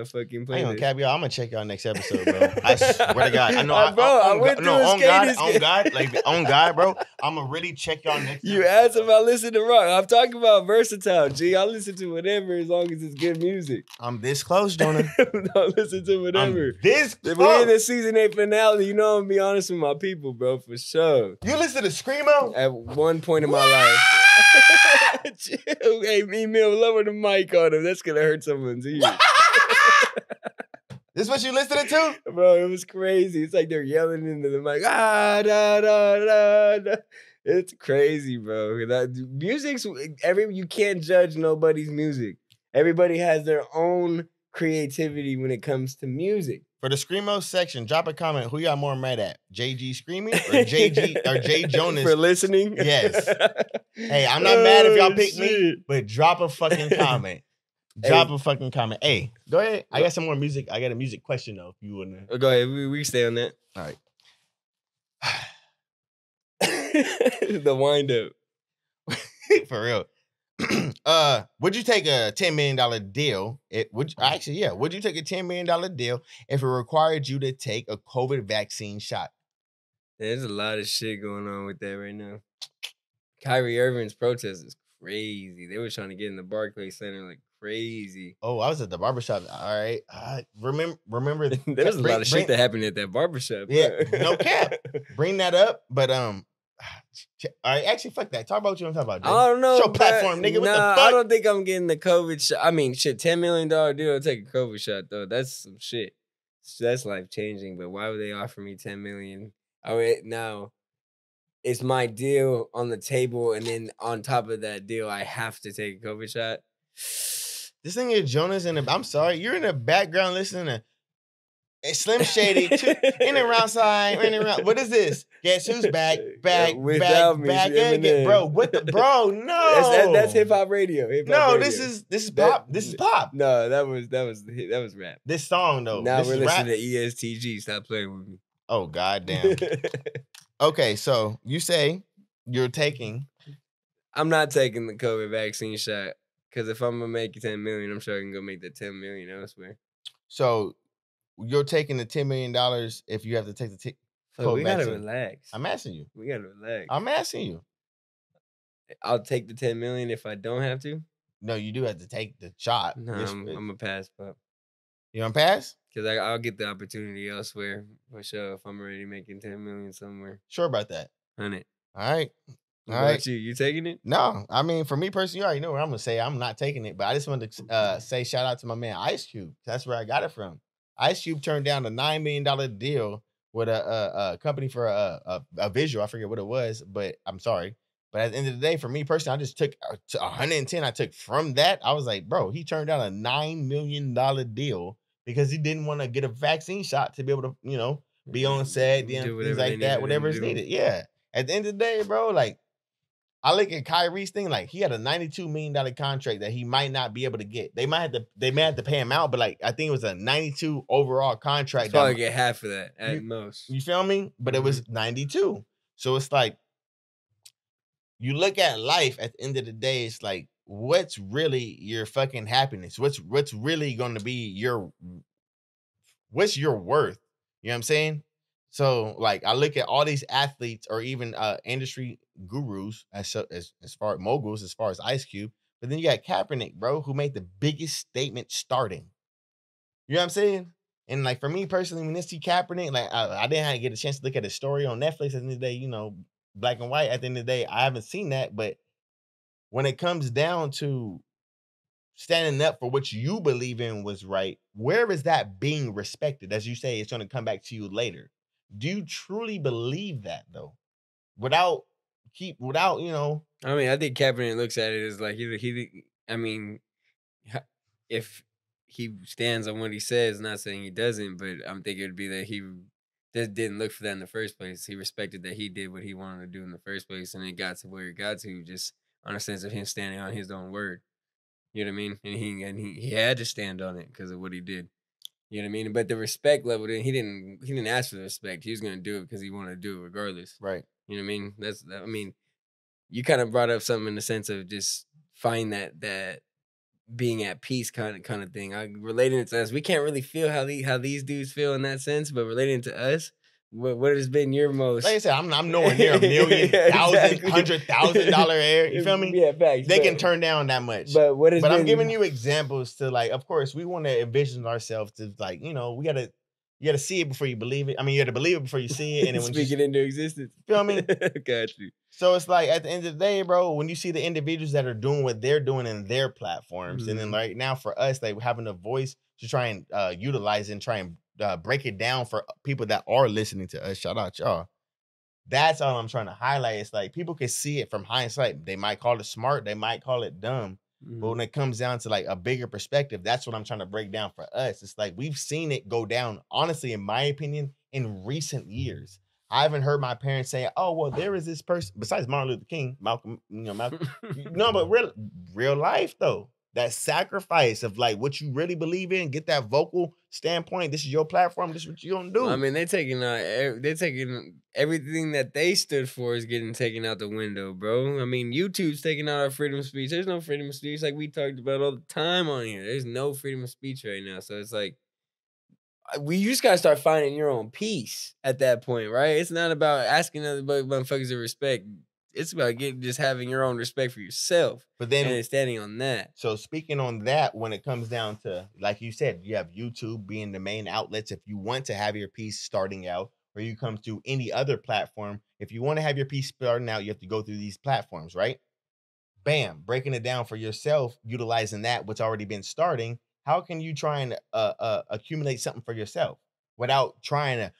fucking playlist. I ain't gonna cap y'all. I'm gonna check y'all next episode, bro. I swear to God. I know. On God, bro. I'm gonna really check y'all next. You asked if I listen to rock. I'm talking about versatile, G. I listen to whatever as long as it's good music. I'm this close, Jonah. I'll listen to whatever. This close. We're in the season 8 finale. You know I'm gonna be honest with my people, bro, for sure. You listen to Screamo? At one point in my life. Hey, email lower the mic on him. That's gonna hurt someone's ear. This what you listening to? Bro, it was crazy. It's like they're yelling into the mic. Ah, da, da, da, da. It's crazy, bro. Music's you can't judge nobody's music. Everybody has their own creativity when it comes to music. For the Screamo section, drop a comment. Who y'all more mad at? JG Screaming or Jay Jonas? For listening? Yes. Hey, I'm not mad if y'all pick me, but drop a fucking comment. Drop a fucking comment. Hey, go ahead. I got some more music. I got a music question though. If you wanna go ahead. We stay on that. All right. The wind up. For real. Would you take a $10 million deal? Would you take a $10 million deal if it required you to take a COVID vaccine shot? There's a lot of shit going on with that right now. Kyrie Irving's protest is crazy. They were trying to get in the Barclays Center like crazy. Oh, I was at the barbershop. All right. Remember There was a lot of shit bring, that happened at that barbershop. yeah, no cap. Bring that up. But all right, actually, fuck that. Talk about what you want to talk about, Jay. I don't know. Show platform, nigga. What the fuck? I don't think I'm getting the COVID shot. I mean, shit, $10 million deal to take a COVID shot though. That's some shit. That's life changing. But why would they offer me $10 million? Now it's my deal on the table, and then on top of that deal, I have to take a COVID shot. This thing is Jonas I'm sorry, you're in the background listening to Slim Shady, in and around side, in and around. What is this? Guess who's back? Back again. Bro, what the bro? No. That's hip hop radio. No, radio. This is pop. This is pop. No, that was rap. This song though. Now we're listening to ESTG. Stop playing with me. Oh goddamn. Okay, so you say you're taking. I'm not taking the COVID vaccine shot because if I'm gonna make $10 million, I'm sure I can go make the $10 million elsewhere. So you're taking the $10 million if you have to take the COVID we gotta vaccine. Relax. I'm asking you. We gotta relax. I'm asking you. I'll take the $10 million if I don't have to. No, you do have to take the shot. No, I'm gonna pass, Pop. You gonna pass? Because I'll get the opportunity elsewhere for sure if I'm already making $10 million somewhere. Sure about that. 100. All right. All right. You taking it? No, I mean, for me personally, you already know where I'm gonna say I'm not taking it. But I just wanted to say shout out to my man Ice Cube. That's where I got it from. Ice Cube turned down a $9 million deal with a company for a visual. I forget what it was, but I'm sorry. But at the end of the day, for me personally, I just took 110. I took from that. I was like, bro, he turned down a $9 million deal because he didn't want to get a vaccine shot to be able to, be on set, things like that, whatever is needed. Yeah. At the end of the day, bro, like, I look at Kyrie's thing, like he had a $92 million contract that he might not be able to get. They may have to pay him out, but like I think it was a 92 overall contract. Probably get half of that at most. You feel me? But it was 92. So it's like you look at life at the end of the day, it's like, what's really your fucking happiness? What's really gonna be what's your worth? You know what I'm saying? So like I look at all these athletes or even industry gurus as far as moguls, as far as Ice Cube, but then you got Kaepernick, bro, who made the biggest statement starting. You know what I'm saying? And like for me personally, when I see Kaepernick, like I didn't have to get a chance to look at his story on Netflix at the end of the day, black and white. At the end of the day, I haven't seen that, but when it comes down to standing up for what you believe in was right, where is that being respected? As you say, it's going to come back to you later. Do you truly believe that though? Without, I mean, I think Kaepernick looks at it as like if he stands on what he says, not saying he doesn't, but I'm thinking it'd be that he just didn't look for that in the first place. He respected that he did what he wanted to do in the first place, and it got to where it got to, just on a sense of him standing on his own word. You know what I mean? And he had to stand on it because of what he did. You know what I mean? But the respect level, he didn't ask for the respect. He was gonna do it because he wanted to do it regardless. Right. You know what I mean? You kind of brought up something in the sense of just find that being at peace kind of thing. Relating it to us, we can't really feel how these dudes feel in that sense, but relating to us, what has been your most? Like I said, I'm nowhere near $1 million, $100,000 air. You feel me? Yeah, facts. They can turn down that much. But I'm giving you examples to like. Of course, we want to envision ourselves to like. You gotta see it before you believe it. I mean, you gotta believe it before you see it, and then when speak it into existence. Feel me? Got you. So it's like at the end of the day, bro, when you see the individuals that are doing what they're doing in their platforms, and then right now for us, like having a voice to try and utilize and try and break it down for people that are listening to us. Shout out y'all. That's all I'm trying to highlight. It's like people can see it from hindsight. They might call it smart. They might call it dumb. But when it comes down to like a bigger perspective, that's what I'm trying to break down for us. It's like we've seen it go down, honestly, in my opinion, in recent years. I haven't heard my parents say, "Oh, well, there is this person besides Martin Luther King, Malcolm." No, but real life though. That sacrifice of like what you really believe in, get that vocal standpoint. This is your platform. This is what you're gonna do. I mean, they're taking everything that they stood for is getting taken out the window, bro. I mean, YouTube's taking out our freedom of speech. There's no freedom of speech like we talked about all the time on here. There's no freedom of speech right now. So it's like we just gotta start finding your own peace at that point, right? It's not about asking other motherfuckers to respect. It's about just having your own respect for yourself, But and then then standing on that. So speaking on that, when it comes down to, like you said, you have YouTube being the main outlets. If you want to have your piece starting out, or you come to any other platform, if you want to have your piece starting out, you have to go through these platforms, right? Bam, breaking it down for yourself, utilizing that what's already been starting. How can you try and accumulate something for yourself without trying to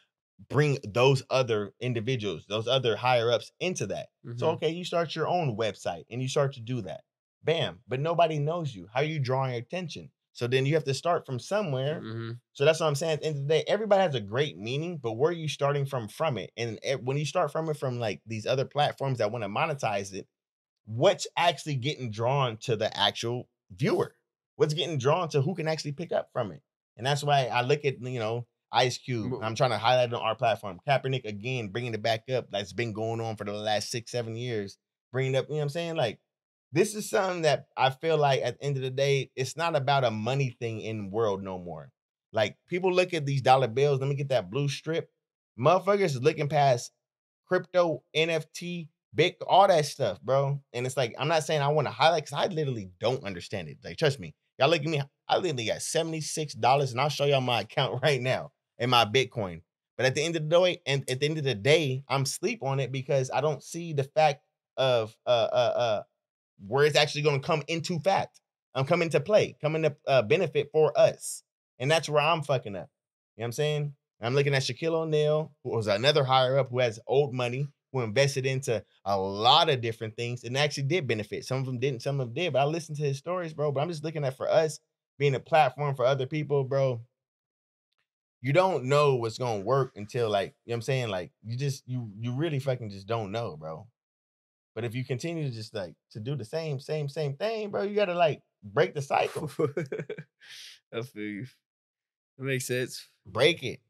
bring those other individuals, those other higher ups into that? So, okay, you start your own website and you start to do that. Bam. But nobody knows you. How are you drawing attention? So then you have to start from somewhere. So that's what I'm saying. At the end of the day, everybody has a great meaning, but where are you starting from it? And when you start from it from like these other platforms that want to monetize it, what's actually getting drawn to the actual viewer? What's getting drawn to who can actually pick up from it? And that's why I look at, Ice Cube. I'm trying to highlight it on our platform. Kaepernick, again, bringing it back up. That's been going on for the last 6-7 years. Bringing it up, you know what I'm saying? Like, this is something that I feel like at the end of the day, it's not about a money thing in the world no more. Like, people look at these dollar bills. Let me get that blue strip. Motherfuckers is looking past crypto, NFT, big, all that stuff, bro. And it's like, I'm not saying I want to highlight because I literally don't understand it. Like, trust me. Y'all look at me. I literally got $76, and I'll show y'all my account right now and my Bitcoin. But at the end of the day, I'm sleep on it because I don't see the fact of where it's actually going to come into fact. I'm coming to play, coming to benefit for us. And that's where I'm fucking up. You know what I'm saying? I'm looking at Shaquille O'Neal, who was another higher up who has old money, who invested into a lot of different things and actually did benefit. Some of them didn't, some of them did. But I listened to his stories, bro. But I'm just looking at, for us, being a platform for other people, bro. You don't know what's gonna work until, like, you know what I'm saying? Like, you really fucking just don't know, bro. But if you continue to just like to do the same thing, bro, you gotta like break the cycle. I feel you. It makes sense. Break it.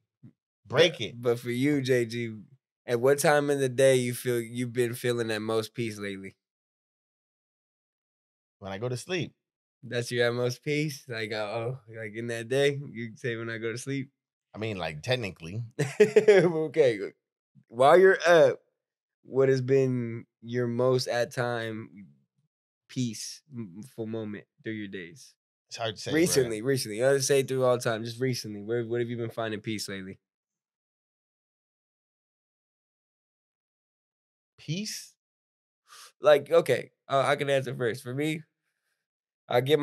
But for you, JG, at what time in the day you feel you've been feeling that most peace lately? When I go to sleep. That's your at most peace? Like, like in that day? You say when I go to sleep? I mean, like, technically. Okay. While you're up, what has been your most at time peaceful moment through your days? It's hard to say. Recently. Bro. I don't say through all time, just recently. What have you been finding peace lately? Peace? Like, okay, I can answer first. For me, I get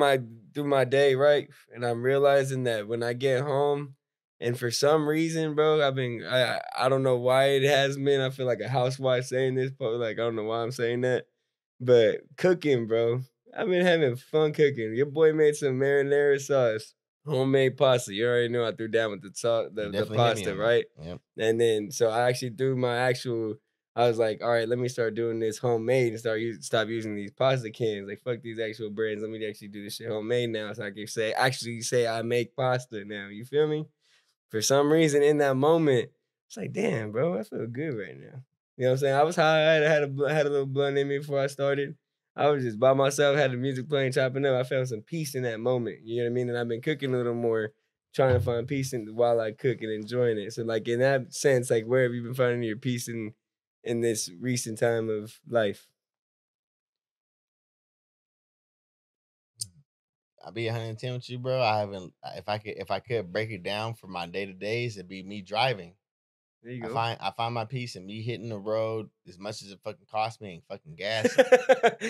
through my day, right? And I'm realizing that when I get home, and for some reason, bro, I don't know why it has been. I feel like a housewife saying this, but like I don't know why I'm saying that. But cooking, bro. I've been having fun cooking. Your boy made some marinara sauce, homemade pasta. You already know I threw down with the sauce, the pasta, right? Yep. And then so I actually threw my actual. I was like, all right, let me start doing this homemade and stop using these pasta cans. Like, fuck these actual brands. Let me actually do this shit homemade now, so I can say I make pasta now. You feel me? For some reason, in that moment, it's like, damn, bro, I feel good right now. You know what I'm saying? I was high. I had a little blunt in me before I started. I was just by myself, had the music playing, chopping up. I felt some peace in that moment. You know what I mean? And I've been cooking a little more, trying to find peace while I cook and enjoying it. So, like, in that sense, like, where have you been finding your peace in this recent time of life? I'll be 110 with you, bro. I haven't. If I could break it down for my day to days, it'd be me driving. There you go. I find my peace in me hitting the road as much as it fucking costs me and fucking gas.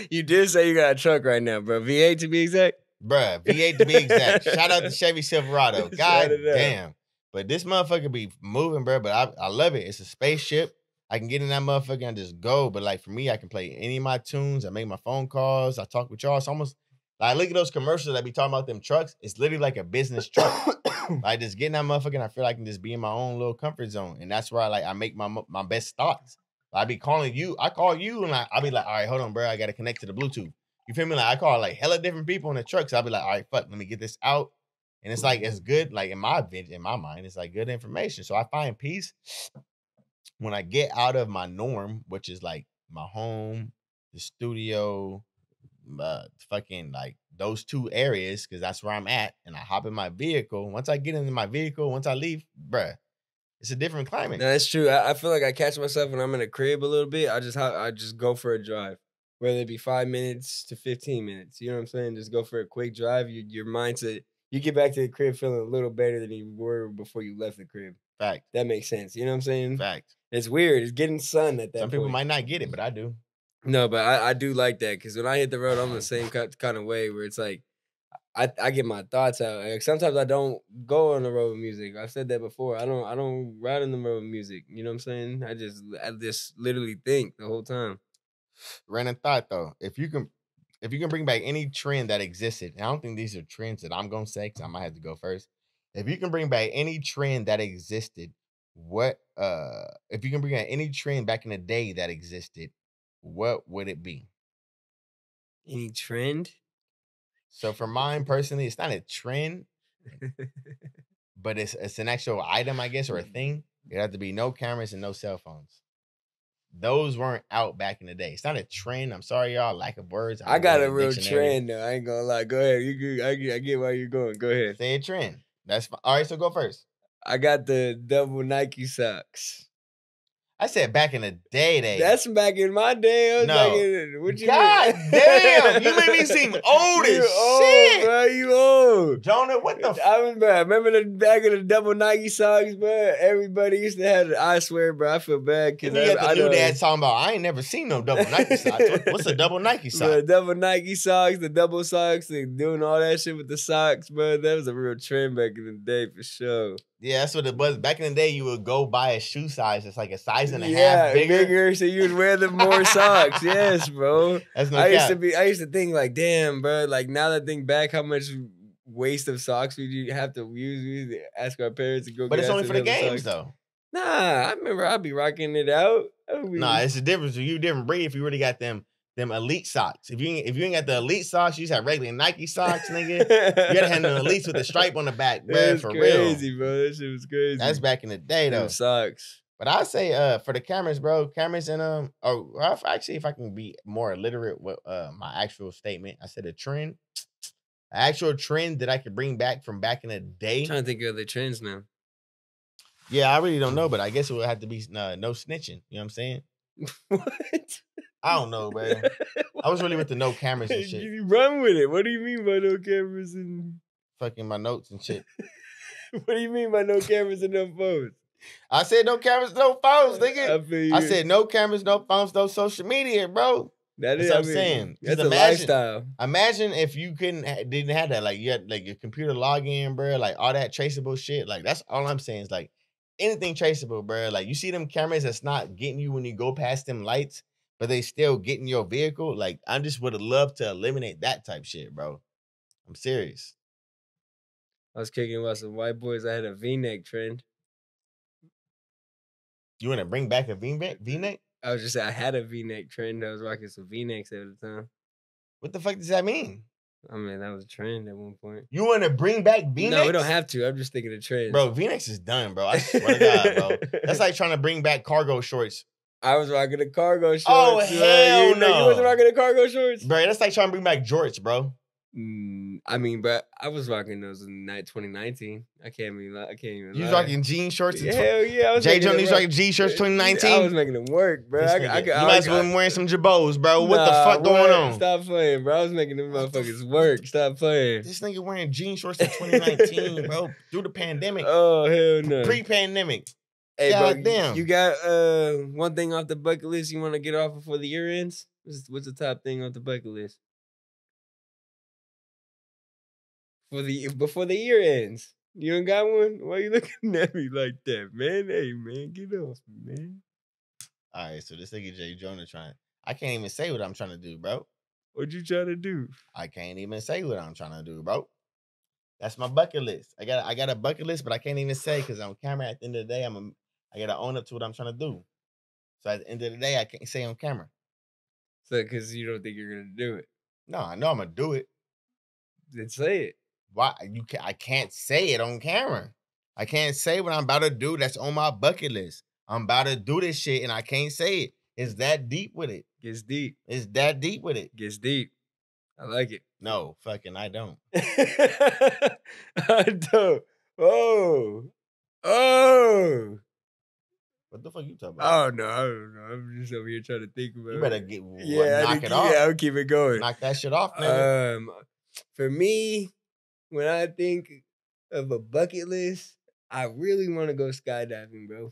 You did say you got a truck right now, bro. V8 to be exact. Bruh, V8 to be exact. Shout out to Chevy Silverado. God damn. But this motherfucker be moving, bro. But I love it. It's a spaceship. I can get in that motherfucker and just go. But like for me, I can play any of my tunes. I make my phone calls. I talk with y'all. It's almost like, look at those commercials that be talking about them trucks. It's literally like a business truck. Like, just getting that motherfucker, and I feel like I can just be in my own little comfort zone. And that's where I make my best thoughts. I be calling you. I call you and I'll be like, all right, hold on, bro. I got to connect to the Bluetooth. You feel me? Like, I call like hella different people in the truck. So I'll be like, all right, fuck, let me get this out. And it's like, it's good. Like in my mind, it's like good information. So I find peace when I get out of my norm, which is like my home, the studio, fucking like those 2 areas because that's where I'm at, and I hop in my vehicle. Once I get into my vehicle, once I leave, bruh, it's a different climate. No, that's true. I feel like I catch myself when I'm in a crib a little bit. I just go for a drive, whether it be 5 minutes to 15 minutes. You know what I'm saying? Just go for a quick drive. Your mindset, you get back to the crib feeling a little better than you were before you left the crib. Fact. That makes sense. You know what I'm saying? Fact. It's weird. It's getting sun at that Some point. people might not get it, but I do. No, but I do like that because when I hit the road, I'm the same kind of way where it's like I get my thoughts out. Like sometimes I don't go on the road with music. I've said that before. I don't ride on the road with music. You know what I'm saying? I just literally think the whole time. Random thought though, if you can bring back any trend that existed, and I don't think these are trends that I'm gonna say because I might have to go first. If you can bring back any trend that existed, if you can bring back any trend back in the day that existed, what would it be? Any trend? So for mine personally, it's not a trend, but it's an actual item, I guess, or a thing. It had to be no cameras and no cell phones. Those weren't out back in the day. It's not a trend. I'm sorry, y'all. Lack of words. I got a real trend though. I ain't gonna lie. Go ahead. I get where you're going. Go ahead. Say a trend. That's fine. All right. So go first. I got the double Nike socks. I said back in the day. That's back in my day. What you God mean? Damn, you made me seem old as shit. Bro, you old. Jonah, what the I remember the back of the double Nike socks, bro. Everybody used to have it. I swear, bro, I feel bad. Because you got the new dad talking about, I ain't never seen no double Nike socks. What's a double Nike sock? The double Nike socks, the double socks, and doing all that shit with the socks, bro. That was a real trend back in the day for sure. Yeah, that's what it was. Back in the day, you would go buy a shoe size. It's like a size and a half bigger. So you'd wear the more socks. Yes, bro. That's no I cap. used to think like, damn, bro. Like now that I think back, how much waste of socks we have to use. We used to ask our parents to go. But get it's only for the games, socks. though. Nah, I remember I'd be rocking it out. Nah, it's a difference. You different breed if you really got them elite socks. If you ain't got the elite socks, you just have regular Nike socks, nigga. You gotta have the elites with the stripe on the back, bro. For crazy, real, bro. That shit was crazy. That's back in the day, though. Them socks. But I say, for the cameras, bro, cameras and actually, if I can be more illiterate with my actual statement, I said a trend, an actual trend that I could bring back from back in the day. I'm trying to think of the trends now. Yeah, I really don't know, but I guess it would have to be no snitching. You know what I'm saying? What? I don't know, man. I was really with the no cameras and shit. You run with it. What do you mean by no cameras and fucking my notes and shit? What do you mean by no cameras and no phones? I said no cameras, no phones, nigga. I said no cameras, no phones, no social media, bro. That's what I'm saying. That's a lifestyle. Imagine if you didn't have that. Like you had like your computer login, bro. Like all that traceable shit. Like that's all I'm saying is like anything traceable, bro. Like you see them cameras that's not getting you when you go past them lights, but they still get in your vehicle. Like I just would have loved to eliminate that type shit, bro. I'm serious. I was kicking about some white boys. I had a V-neck trend. You want to bring back a V-neck? I was just saying I had a V-neck trend. I was rocking some V-necks at the time. What the fuck does that mean? I mean, that was a trend at one point. You want to bring back V-necks? No, we don't have to. I'm just thinking of trends. Bro, V-necks is done, bro. I swear to God, bro. That's like trying to bring back cargo shorts. I was rocking the cargo shorts. Oh, hell no. You wasn't rocking the cargo shorts? Bro, that's like trying to bring back jorts, bro. I mean, bro, I was rocking those in 2019. I can't even lie. You was rocking jean shorts? Hell yeah. Jay Jones was rocking jean shorts 2019? I was making them work, bro. You might as well be wearing some Jabos, bro. What the fuck going on? Stop playing, bro. I was making them motherfuckers work. Stop playing. This nigga wearing jean shorts in 2019, bro. Through the pandemic. Oh, hell no. Pre-pandemic. Hey, God bro, damn. You got one thing off the bucket list you want to get off before the year ends? What's the top thing off the bucket list? Before the year ends. You ain't got one? Why you looking at me like that, man? Hey, man, get off me, man. All right, so this nigga Jay Jonah I can't even say what I'm trying to do, bro. What you trying to do? I can't even say what I'm trying to do, bro. That's my bucket list. I got a bucket list, but I can't even say because on camera at the end of the day, I gotta own up to what I'm trying to do. So at the end of the day, I can't say on camera. So because you don't think you're gonna do it? No, I know I'm gonna do it. Then say it. Why I can't say it on camera. I can't say what I'm about to do that's on my bucket list. I'm about to do this shit and I can't say it. It's that deep with it. Gets deep. It's that deep with it. Gets deep. I like it. No, fucking I don't. I don't. Oh. Oh. What the fuck you talking about? Oh no, I don't know. I'm just over here trying to think about it. You better get knock it off. I'll keep it going. Knock that shit off, nigga. For me, when I think of a bucket list, I really want to go skydiving, bro.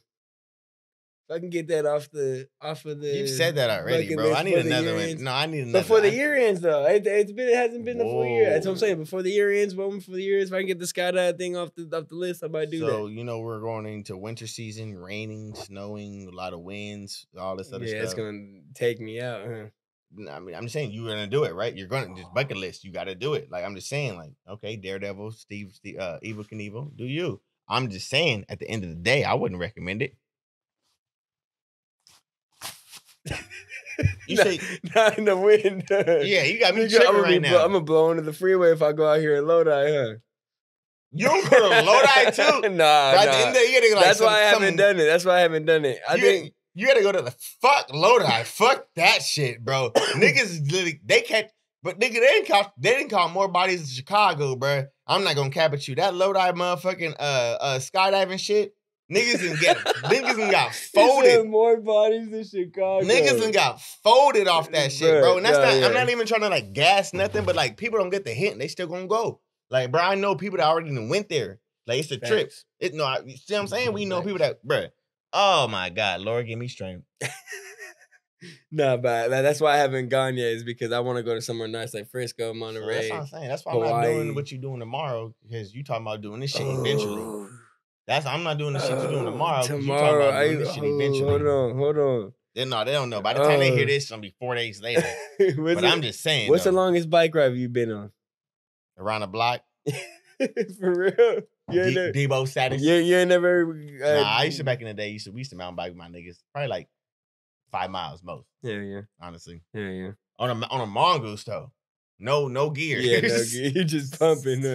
If I can get that off of the. You've said that already, bro. I need another one. No, I need another. Before the year ends, though, it hasn't been the full year. That's what I'm saying. Before the year ends, before the year ends, if I can get the skydive thing off the list, I might do that. So we're going into winter season, raining, snowing, a lot of winds, all this other stuff. Yeah, it's gonna take me out, huh? I mean, I'm just saying you're gonna do it, right? You're gonna just bucket list. You got to do it. Like I'm just saying, like okay, Daredevil, Steve, Evil Knievel, do you? I'm just saying, at the end of the day, I wouldn't recommend it. You say not in the wind. Yeah, you got me tripping right now. I'm gonna blow into the freeway if I go out here in Lodi, huh? You don't go to Lodi too? Nah. At the end of the day, you gotta, like, that's why I haven't done it. That's why I haven't done it. I think you gotta go to the fuck Lodi. Fuck that shit, bro. Niggas literally they can't. But nigga, they didn't call more bodies in Chicago, bro. I'm not gonna cap at you. That Lodi motherfucking skydiving shit. Niggas done got folded. More bodies in Chicago. Niggas done got folded off that shit, bro. And that's yeah. I'm not even trying to like gas nothing, but like people don't get the hint. They still gonna go. Like, bro, I know people that already went there. Like, it's a trip. You see what I'm saying? We know people that, bro. Oh my God, Lord, give me strength. Nah, but that's why I haven't gone yet. Is because I want to go to somewhere nice like Frisco, Monterey. That's what I'm saying. That's why Hawaii. I'm not doing what you're doing tomorrow, because you talking about doing this shit eventually. I'm not doing the shit you're doing tomorrow. Tomorrow, you talking about doing this shit eventually. Hold on. They don't know. By the time they hear this, it's gonna be 4 days later. But I'm just saying. What's the longest bike ride you've been on? Around the block. For real? Debo status. You ain't never. I used to back in the day. We used to mountain bike with my niggas. Probably like 5 miles most. Yeah. Honestly. Yeah. On a mongoose though. No gear. Yeah, no gear. You just pumping.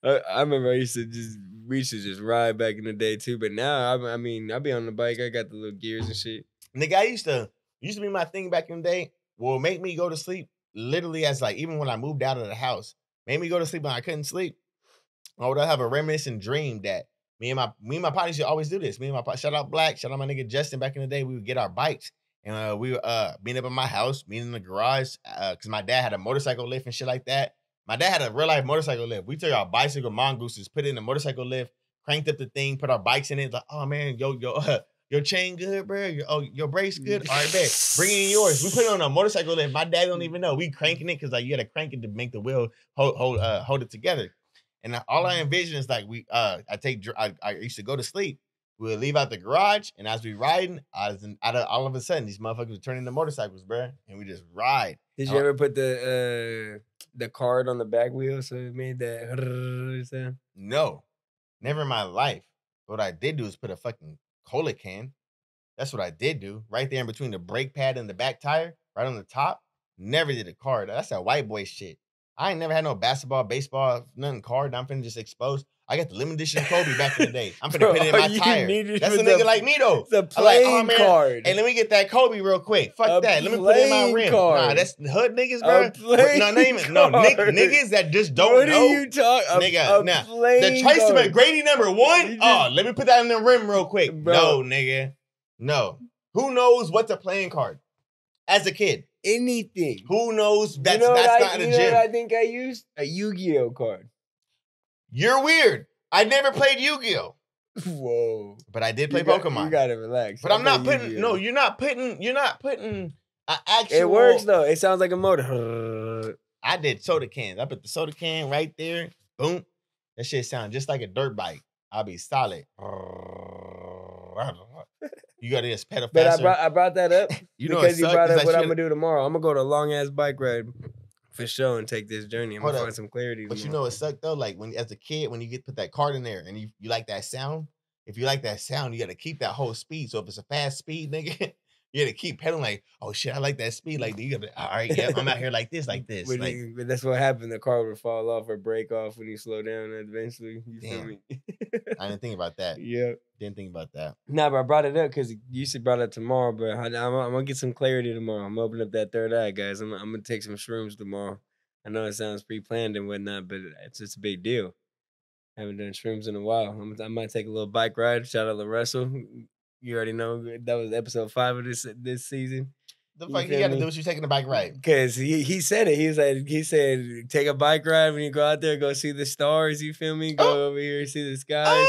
I remember we used to just ride back in the day too. But now, I mean, I be on the bike. I got the little gears and shit. Nigga, I used to be my thing back in the day. Will make me go to sleep literally as like even when I moved out of the house, made me go to sleep when I couldn't sleep. I would have a reminiscent dream that me and my partners should always do this. Shout out Black, shout out my nigga Justin. Back in the day, we would get our bikes and we were meeting up at my house, meeting in the garage, because my dad had a motorcycle lift and shit like that. My dad had a real life motorcycle lift. We took our bicycle mongooses, put it in the motorcycle lift, cranked up the thing, put our bikes in it. Like, oh man, your chain good, bro? Your brakes good? All right, bet. Bring in yours. We put it on a motorcycle lift. My dad don't even know. We cranking it because like you got to crank it to make the wheel hold it together. And all I envision is like I used to go to sleep. We would leave out the garage, and as we riding, all of a sudden these motherfuckers would turn into motorcycles, bro, and we just ride. Did you ever put the card on the back wheel so it made that sound? No, never in my life. What I did do is put a fucking cola can. That's what I did do. Right there in between the brake pad and the back tire, right on the top. Never did a card. That's that white boy shit. I ain't never had no basketball, baseball, nothing card. I'm finna just expose. I got the limited edition Kobe back in the day. I'm finna put it in my tire. That's a nigga like me though. The playing card. Hey, let me get that Kobe real quick. Fuck that. Let me put it in my rim. Card. Nah, that's hood niggas, bro. Niggas that just don't know. What are you talking? Nigga, nah. The Tracy McGrady #1. Oh, let me put that in the rim real quick. Bro. No, nigga. No. Who knows what's a playing card? As a kid. Anything. Who knows that's not in the gym? You know what I think I used? A Yu-Gi-Oh card. You're weird. I never played Yu-Gi-Oh. Whoa. But I did play Pokemon. You gotta relax. But I'm not putting Yu-Gi-Oh. No, you're not putting an actual. It works though. It sounds like a motor. I did soda cans. I put the soda can right there. Boom. That shit sound just like a dirt bike. I'll be solid. You gotta just pedal faster. But I brought that up because you brought up what I'm gonna do tomorrow. I'm gonna go on a long ass bike ride for sure and take this journey. I'm gonna find some clarity. But you know it sucked though. Like when as a kid, when you put that card in there and you like that sound. If you like that sound, you gotta keep that whole speed. So if it's a fast speed, nigga, you gotta keep pedaling like, oh shit, I like that speed. Like you gotta, all right, yeah, I'm out here like this. But that's what happened. The car would fall off or break off when you slow down eventually. You feel me? I didn't think about that. Yeah. Didn't think about that. Nah, but I brought it up because you should brought it up tomorrow, but I'm gonna get some clarity tomorrow. I'm opening up that third eye, guys. I'm gonna take some shrooms tomorrow. I know it sounds pre-planned and whatnot, but it's just a big deal. Haven't done shrooms in a while. I might take a little bike ride. Shout out to Russell. You already know that was episode 5 of this season. The You fuck you feel got to do me? is you taking the bike ride. Because he said it. He said take a bike ride when you go out there, go see the stars. You feel me? Oh, Go over here and see the skies.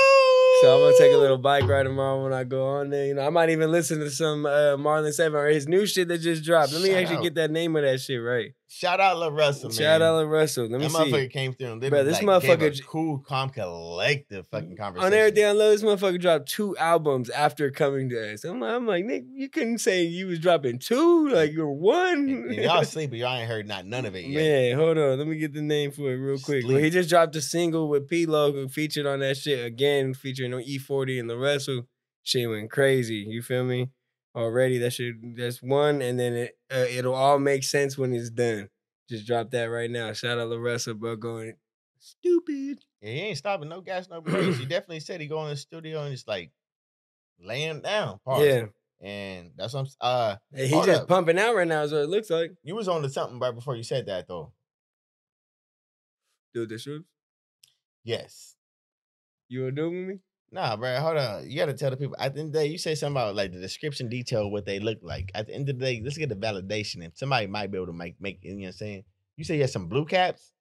So I'm gonna take a little bike ride tomorrow when I go on there. You know, I might even listen to some Marlon Seven or his new shit that just dropped. Let me Shout actually out. get that name of that shit right. Shout out Lil Russell, man. Shout out to Russell. Let me That see. motherfucker came through and Bro, literally this like gave a motherfucker cool, calm, collective fucking on conversation. everything I love, this motherfucker dropped 2 albums after coming to us. I'm like, Nick, you couldn't say you was dropping 2, like you're 1. And y'all sleep, but y'all ain't heard none of it yet. Man, hold on. Let me get the name for it real quick. Well, he just dropped a single with P-Lo featured on that shit again, featuring on E40 and the Russell. Shit went crazy. You feel me? Already, that's 1, and then it'll all make sense when it's done. Just drop that right now. Shout out to Russell, bro, going stupid. Yeah, he ain't stopping, no gas, no brakes. He definitely said he go in the studio and just like laying down. Pause. Yeah. And that's what I'm He's just pumping out right now is what it looks like. You was on to something right before you said that though. Do the shrooms? Yes. You wanna do it with me? Nah, bro, hold on. You gotta tell the people. At the end of the day, you say something about like the description detail, what they look like. At the end of the day, let's get the validation. And somebody might be able to make you know what I'm saying? You say you had some blue caps?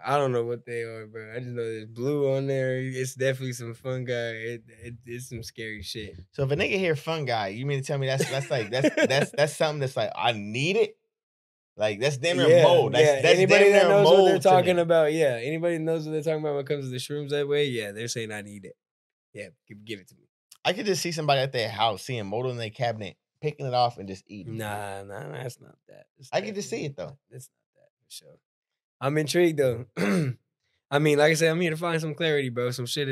I don't know what they are, bro. I just know there's blue on there. It's definitely some fun guy. It's some scary shit. So if a nigga hear fun guy, you mean to tell me that's like that's something that's like I need it? Like that's damn near mold. That's anybody that knows what they're talking me. about, yeah. Anybody that knows what they're talking about when it comes to the shrooms that way, yeah, they're saying I need it. Yeah, give it to me. I could just see somebody at their house seeing mold in their cabinet, picking it off and just eating. Nah, that's not that. I could just see it though. It's not that for sure. I'm intrigued though. I mean, like I said, I'm here to find some clarity, bro. Some shit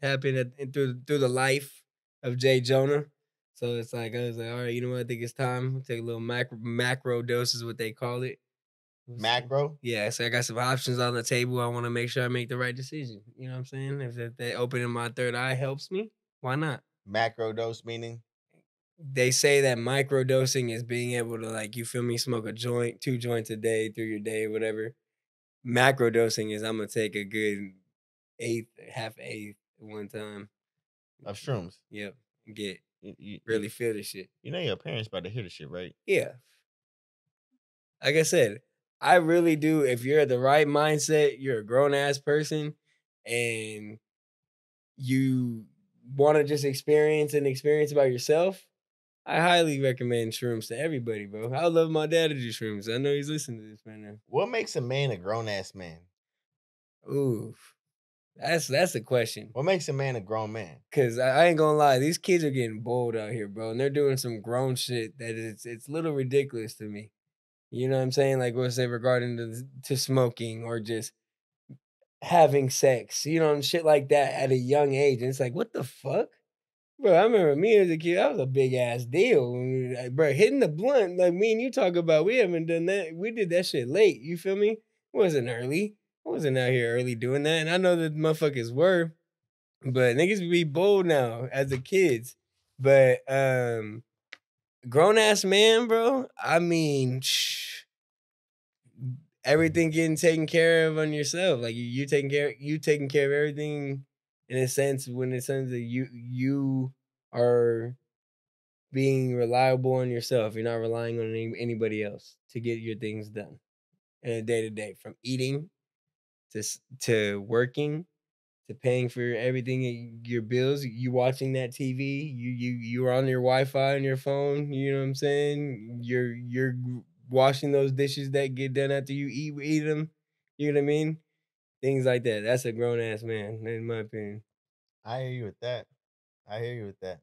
happened through the life of Jay Jonah. So it's like I was like, all right, you know what? I think it's time. Take a little macro dose is what they call it. Macro? Yeah, so I got some options on the table. I want to make sure I make the right decision. You know what I'm saying? If that opening my third eye helps me, why not? Macro dose meaning? They say that micro dosing is being able to, like, you feel me, smoke a joint, 2 joints a day through your day, whatever. Macro dosing is I'm gonna take a good half eighth at one time of shrooms. Yep, get really feel the shit. You know your parents about to hear the shit, right? Yeah. Like I said, I really do. If you're at the right mindset, you're a grown ass person, and you want to just experience by yourself. I highly recommend shrooms to everybody, bro. I love my dad to do shrooms. I know he's listening to this right now. What makes a man a grown ass man? Ooh, that's the question. What makes a man a grown man? Cause I ain't gonna lie, these kids are getting bold out here, bro, and they're doing some grown shit that it's a little ridiculous to me. You know what I'm saying? Like, we'll say regarding to smoking or just having sex, you know, and shit like that at a young age. And it's like, what the fuck? Bro, I remember me as a kid, that was a big ass deal. Bro, hitting the blunt, like me and you talk about, we haven't done that. We did that shit late, you feel me? It wasn't early. I wasn't out here early doing that. And I know that motherfuckers were, but niggas be bold now as the kids. But grown ass man, bro, I mean, everything getting taken care of on yourself. Like you taking care of everything in a sense when it sounds that you are being reliable on yourself. You're not relying on anybody else to get your things done in a day to day, from eating to working to paying for everything, your bills, you watching that TV, you're on your Wi-Fi on your phone. You know what I'm saying? You're washing those dishes that get done after you eat them. You know what I mean? Things like that. That's a grown ass man, in my opinion. I hear you with that.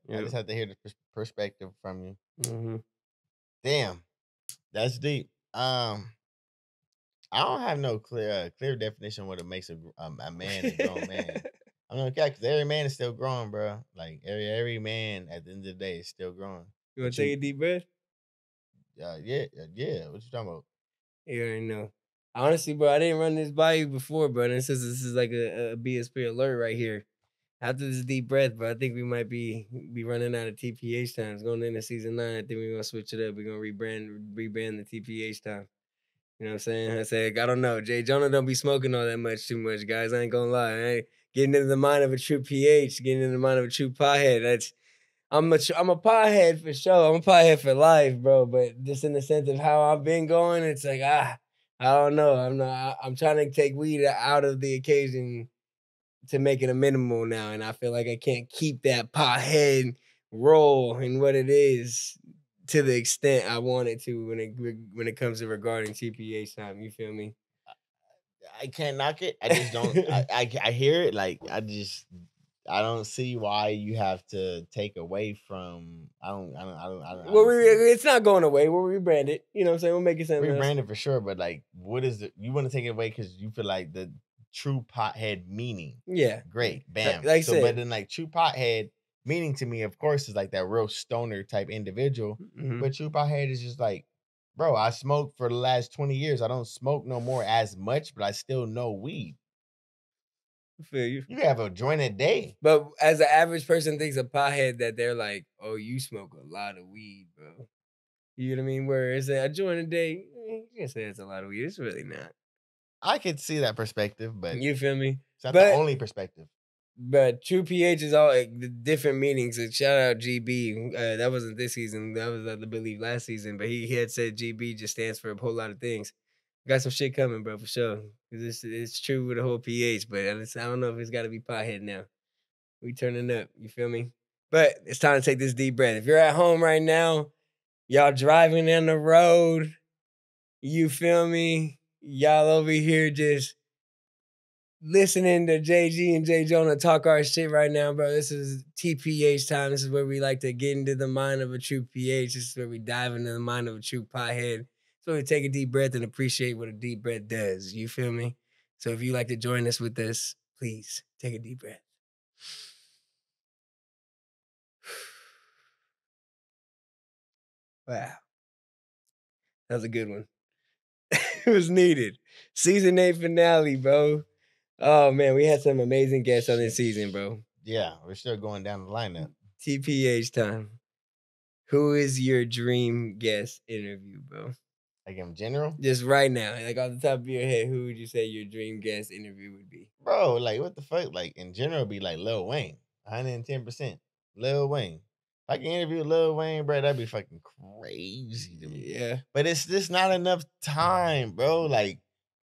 Yeah. I just have to hear the perspective from you. Mm-hmm. Damn, that's deep. I don't have no clear definition of what it makes a man a grown man. I'm not because every man is still growing, bro. Like every man at the end of the day is still growing. You want to take a deep breath? Yeah. What you talking about? You already know. Honestly, bro, I didn't run this by you before, bro. And this is like a BSP alert right here. After this deep breath, but I think we might be running out of TPH times going into season 9. I think we're gonna switch it up. We're gonna rebrand the TPH time. You know what I'm saying? I said, I don't know. Jay Jonah don't be smoking all that much too much, guys. I ain't gonna lie. I ain't getting into the mind of a true PH, getting into the mind of a true pothead. I'm a pothead for sure. I'm a pothead for life, bro. But just in the sense of how I've been going, it's like, I don't know. I'm trying to take weed out of the occasion to make it a minimal now. And I feel like I can't keep that pothead role and what it is to the extent I want it to when it comes to regarding TPH time. You feel me? I can't knock it. I just don't. I hear it. Like I don't see why you have to take away from. I Well, don't see it. it's not going away. We'll rebrand it. You know what I'm saying? We'll make it something else. Rebranded for sure, but like, what is it? You want to take it away because you feel like the true pothead meaning. Yeah. Great. Bam. Like so, said. but then like true pothead meaning to me, of course, is like that real stoner type individual. Mhm. But true pothead is just like, bro, I smoked for the last 20 years. I don't smoke no more as much, but I still know weed. I feel you. You have a joint a day. But as the average person thinks a pothead, that they're like, oh, you smoke a lot of weed, bro. You know what I mean? Whereas a joint a day, you can say it's a lot of weed. It's really not. I could see that perspective, but You feel me? it's not the only perspective. But true PH is all like, the different meanings. And shout out GB. That wasn't this season. That was, I believe, last season. But he had said GB just stands for a whole lot of things. Got some shit coming, bro, for sure. Cause it's true with the whole PH, but I don't know if it's got to be pothead now. We turning up. You feel me? But it's time to take this deep breath. If you're at home right now, y'all driving down the road, you feel me? Y'all over here just listening to JG and J Jonah talk our shit right now, bro. This is TPH time. This is where we like to get into the mind of a true PH. This is where we dive into the mind of a true pothead. So we take a deep breath and appreciate what a deep breath does. You feel me? So if you like to join us with us, please take a deep breath. Wow. That was a good one. It was needed. Season 8 finale, bro. Oh, man, we had some amazing guests on this season, bro. Yeah, we're still going down the lineup. TPH time. Who is your dream guest interview, bro? Like in general? Just right now, like off the top of your head, who would you say your dream guest interview would be? Bro, like what the fuck? Like in general, be like Lil Wayne, 110%. Lil Wayne. If I can interview Lil Wayne, bro, that'd be fucking crazy to me. Yeah. But it's just not enough time, bro. Like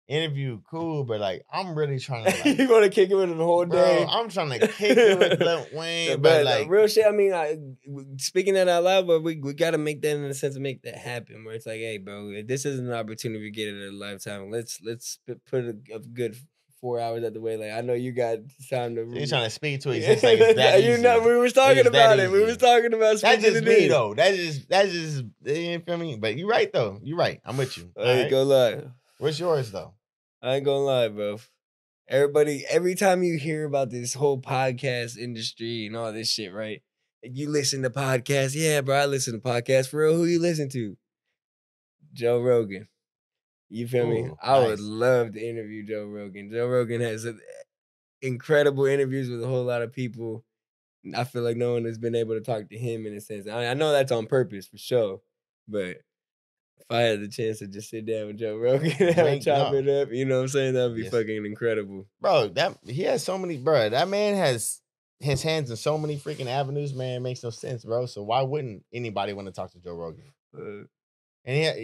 interview, cool, but like I'm really trying to like, you want to kick it with him the whole day? bro, I'm trying to kick it with Lil Wayne, but like real shit. I mean, speaking that out loud, but we got to make that in the sense of make that happen. Where it's like, hey, bro, this is an opportunity to get it in a lifetime. Let's put a good 4 hours at the way. Like I know you got time to. You're trying to speak to it. Like it's that easy. You know, we was talking about it. We was talking about. That's just me though. That's just you feel me. But you're right though. You're right. I'm with you. I ain't gonna lie. What's yours though? I ain't gonna lie, bro. Everybody, every time you hear about this whole podcast industry and all this shit, right? You listen to podcasts. Yeah, bro, I listen to podcasts. For real, who you listen to? Joe Rogan. You feel me? I would love to interview Joe Rogan. Joe Rogan has incredible interviews with a whole lot of people. I feel like no one has been able to talk to him in a sense. I know that's on purpose for sure, but if I had the chance to just sit down with Joe Rogan and chop it up, you know what I'm saying? That would be fucking incredible. Bro, he has so many, bro. That man has his hands in so many freaking avenues, man. It makes no sense, bro. So why wouldn't anybody want to talk to Joe Rogan? And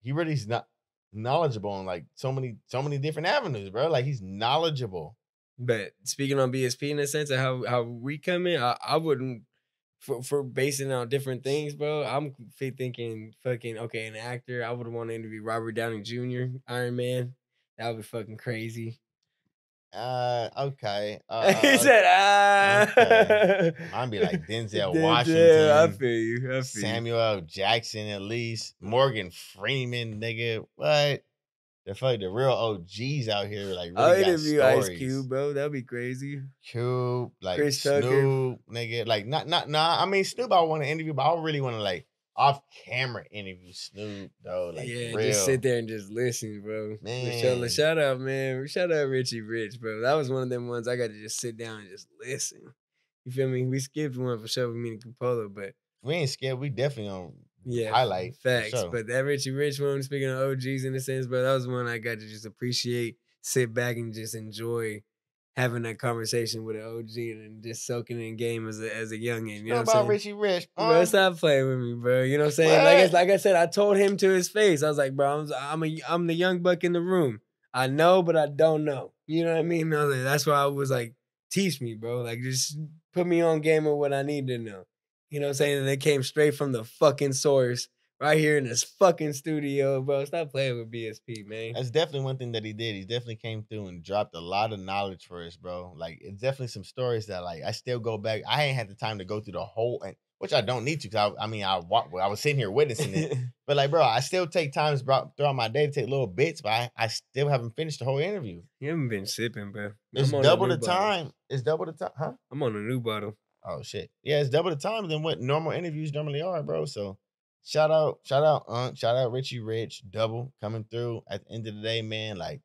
he really is not knowledgeable on like so many different avenues, bro. Like he's knowledgeable. But speaking on BSP in a sense of how we come in, I wouldn't for basing it on different things, bro. I'm thinking fucking okay, an actor. I would want to interview Robert Downey Jr., Iron Man. That would be fucking crazy. Okay. He said, okay. I'd be like Denzel Washington. I feel you. Samuel L. Jackson, at least. Morgan Freeman, nigga. What? The real OGs out here, like, really I'll got interview stories. Ice Cube, bro. That'd be crazy. Cube, like Chris Snoop, Tucker. nigga. Like, I mean, Snoop I want to interview, but I really want to, like, off-camera interview Snoop, though. Like, yeah, real. just sit there and just listen, bro. Man. Shout out, man. Shout out Richie Rich, bro. That was one of them ones I got to just sit down and just listen. You feel me? We skipped one for sure with me and Cupola, but we ain't scared. We definitely gonna Yeah, highlight. facts. So But that Richie Rich one, speaking of OGs in a sense, bro, that was one I got to just appreciate, sit back and just enjoy having that conversation with an OG and just soaking in game as a youngin'. You know what I'm about saying? Richie Rich, Bro, stop playing with me, bro. You know what I'm saying? What? Like I said, I told him to his face. I was like, bro, I'm the young buck in the room. I know, but I don't know. You know what I mean? I was like, that's why I was like, teach me, bro. Like, just put me on game of what I need to know. You know what I'm saying? And it came straight from the fucking source right here in this fucking studio, bro. Stop playing with BSP, man. That's definitely one thing that he did. He definitely came through and dropped a lot of knowledge for us, bro. Like, it's definitely some stories that, like, I still go back. I ain't had the time to go through the whole, which I don't need to, because I was sitting here witnessing it. But, like, bro, I still take times throughout my day to take little bits, but I still haven't finished the whole interview. You haven't been sipping, bro. It's double the time. It's double the time, huh? I'm on a new bottle. Oh shit. Yeah, it's double the time than what normal interviews normally are, bro. So shout out, shout out Richie Rich, double coming through at the end of the day, man. Like,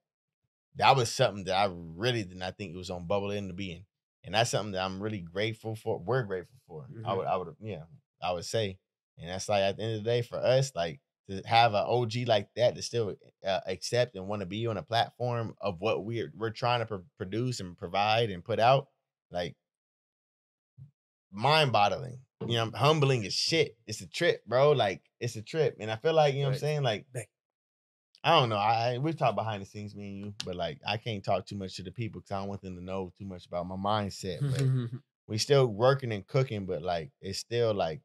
that was something that I really did not think it was on Bubble in to be in. And that's something that I'm really grateful for. We're grateful for. Mhm. I would say. And that's like at the end of the day for us, like to have an OG like that to still accept and want to be on a platform of what we're trying to produce and provide and put out, like mind-boggling. You know, humbling as shit. It's a trip, bro. Like, it's a trip. And I feel like, you know what I'm saying? Like, I don't know. We've talked behind the scenes, me and you, but like I can't talk too much to the people because I don't want them to know too much about my mindset. But we still working and cooking, but like it's still like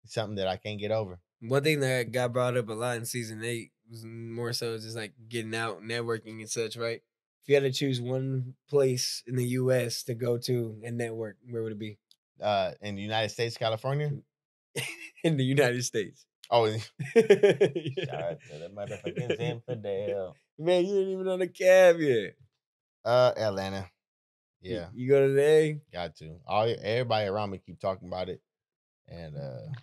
something that I can't get over. One thing that got brought up a lot in season 8 was more so just like getting out, networking and such, right? If you had to choose one place in the US to go to and network, where would it be? In the United States, California? In the United States. Oh, Yeah. shout out to the motherfucking infidel. Man, you ain't even on the cab yet. Atlanta. Yeah. You go to the A? Got to. Everybody around me keep talking about it. And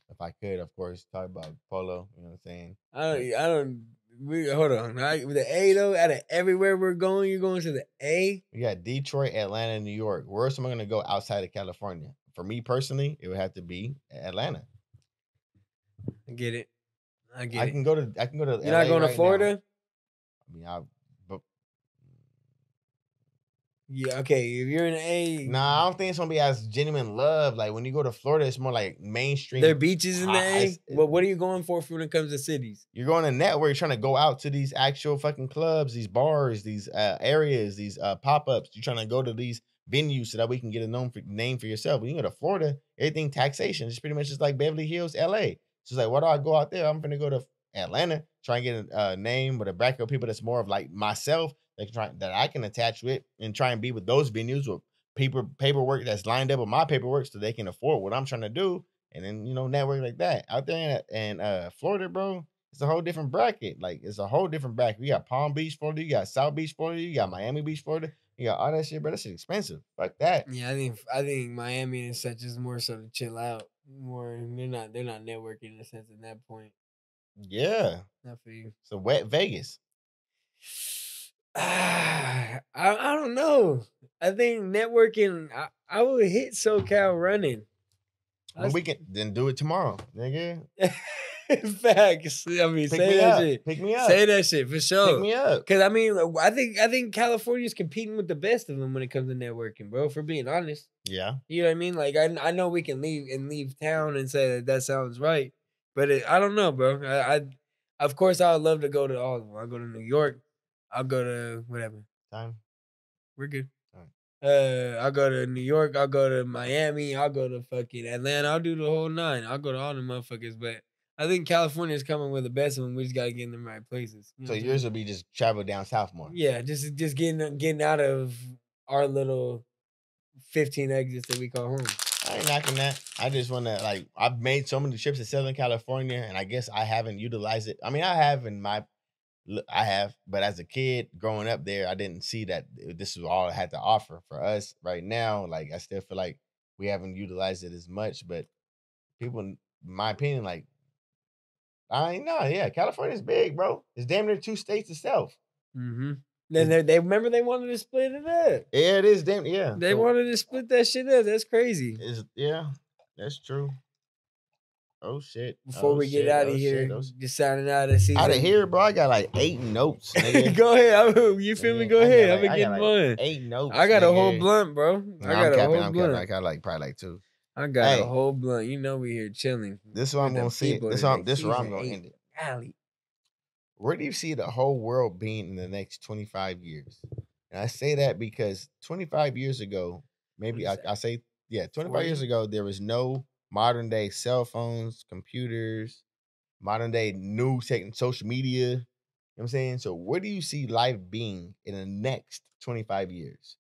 if I could, of course, talk about polo, you know what I'm saying? Hold on. With the A though, out of everywhere we're going, you're going to the A? We got Detroit, Atlanta, New York. Where else am I going to go outside of California? For me personally, it would have to be Atlanta. I get it. I can go to You're LA not going to right Florida? now. I mean, Yeah, okay. If you're in A, nah, I don't think it's gonna be as genuine love. Like when you go to Florida, it's more like mainstream. there are beaches in the A. Well, what are you going for when it comes to cities? You're going to network. You're trying to go out to these actual fucking clubs, these bars, these areas, these pop-ups. You're trying to go to these venues so that we can get a name for yourself. When you go to Florida, everything taxation. It's pretty much just like Beverly Hills, LA. So it's like, why do I go out there? I'm gonna go to Atlanta, try and get a name with a bracket of people that's more of like myself that I can attach with and try and be with those venues with paperwork that's lined up with my paperwork so they can afford what I'm trying to do. And then, network like that. Out there in Florida, bro, it's a whole different bracket. Like, it's a whole different bracket. You got Palm Beach, Florida. You got South Beach, Florida. You got Miami Beach, Florida. You got all that shit, bro. That shit expensive. Like that. Yeah, I think Miami and such is more so to chill out. More they're not networking in a sense at that point. Yeah. Not for you. So wet Vegas. I don't know. I think networking. I would hit SoCal running. When we can then do it tomorrow, nigga. Facts. I mean, say that shit. Pick me up. Say that shit for sure. Pick me up. Cause I mean, I think California's competing with the best of them when it comes to networking, bro. For being honest. Yeah. You know what I mean? Like I know we can leave town and say that sounds right, but I don't know, bro. I of course I would love to go to all of them. I'll go to New York. I'll go to whatever. Time. We're good. All right. I'll go to New York. I'll go to Miami. I'll go to fucking Atlanta. I'll do the whole 9. I'll go to all the motherfuckers. But I think California is coming with the best of them. We just gotta get in the right places. You know so yours will be just travel down south more. Yeah, just getting out of our little 15 exits that we call home. I ain't knocking that. I just want to, like, I've made so many trips to Southern California, and I guess I haven't utilized it. I mean, I have, but as a kid growing up there, I didn't see that this was all it had to offer for us right now. Like, I still feel like we haven't utilized it as much, but people, in my opinion, like, I ain't know. Yeah, California's big, bro. It's damn near 2 states itself. Mm-hmm. Then they remember they wanted to split it up. Yeah, it is damn. Yeah, they wanted to split that shit up. That's crazy. Yeah, that's true. Oh shit. Before we get out of here, just signing out of season. Out of here, bro. I got like 8 notes. Nigga. Go ahead. You feel me? Go ahead. I'm gonna get mine. 8 notes. I got a whole blunt, bro. I'm capping. I got like probably like 2. I got a whole blunt. You know we here chilling. This is what I'm gonna see. This is where I'm gonna end it. Alley. Where do you see the whole world being in the next 25 years? And I say that because 25 years ago, maybe I say, 25 years ago, there was no modern day cell phones, computers, modern day news, social media. You know what I'm saying? So where do you see life being in the next 25 years?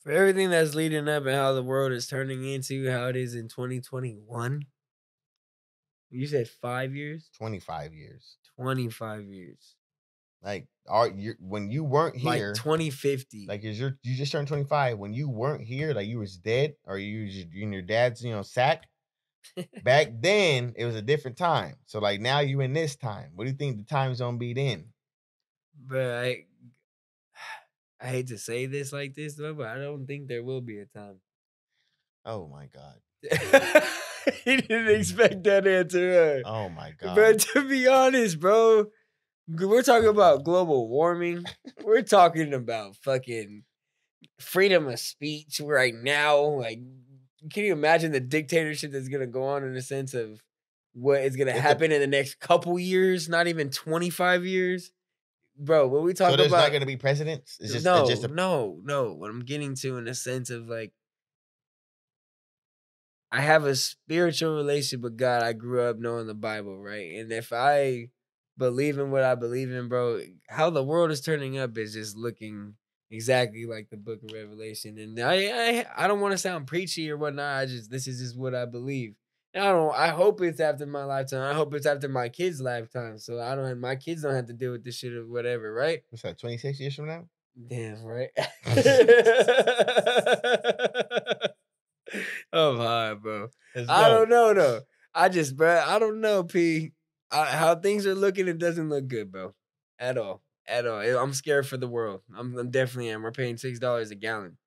For everything that's leading up and how the world is turning into how it is in 2021. You said 5 years? 25 years. 25 years. Like, when you weren't here, like 2050. Like, you just turned 25. When you weren't here, like you was dead, or you in your dad's, sack. Back then, it was a different time. So, like, now you in this time. What do you think the time zone be then? But I hate to say this like this, though, but I don't think there will be a time. Oh my God. He didn't expect that answer. Oh my God. But to be honest, bro, we're talking about global warming. We're talking about fucking freedom of speech right now. Like, can you imagine the dictatorship that's going to go on in the sense of what is going to happen in the next couple years, not even 25 years? Bro, what we talking about? So there's not going to be presidents? No. What I'm getting to in the sense of, like, I have a spiritual relationship with God. I grew up knowing the Bible, right? And if I believe in what I believe in, bro, how the world is turning up is just looking exactly like the book of Revelation. And I don't want to sound preachy or whatnot. This is just what I believe. And I hope it's after my lifetime. I hope it's after my kids' lifetime. So my kids don't have to deal with this shit or whatever, right? What's that, 26 years from now? Damn, right? I'm high, bro. I don't know, though. I don't know, P. How things are looking, it doesn't look good, bro. At all. I'm scared for the world. I'm definitely am. We're paying $6 a gallon.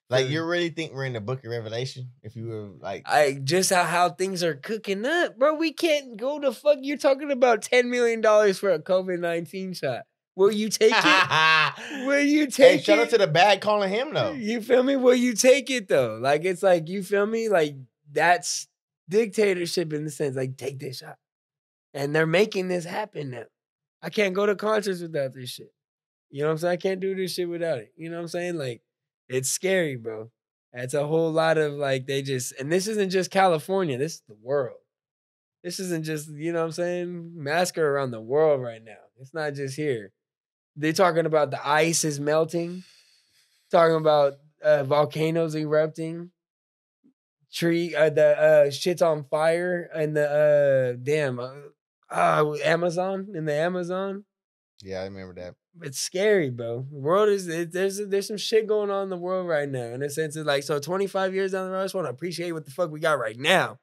Like, you really think we're in the book of Revelation? If you were like... just how things are cooking up, bro. We can't go to fuck. You're talking about $10 million for a COVID-19 shot. Will you take it? Will you take it? Hey, shout out to the bag calling him, though. You feel me? Will you take it, though? Like, it's like, you feel me? Like, that's dictatorship in the sense, like, take this shot. And they're making this happen now. I can't go to concerts without this shit. You know what I'm saying? I can't do this shit without it. You know what I'm saying? Like, it's scary, bro. That's a whole lot of, like, and this isn't just California. This is the world. This isn't just, you know what I'm saying? Massacre around the world right now. It's not just here. They're talking about the ice is melting. Talking about volcanoes erupting. The shit's on fire. And the Amazon. In the Amazon. Yeah, I remember that. It's scary, bro. The world there's some shit going on in the world right now. In a sense, it's like, so 25 years down the road, I just want to appreciate what the fuck we got right now.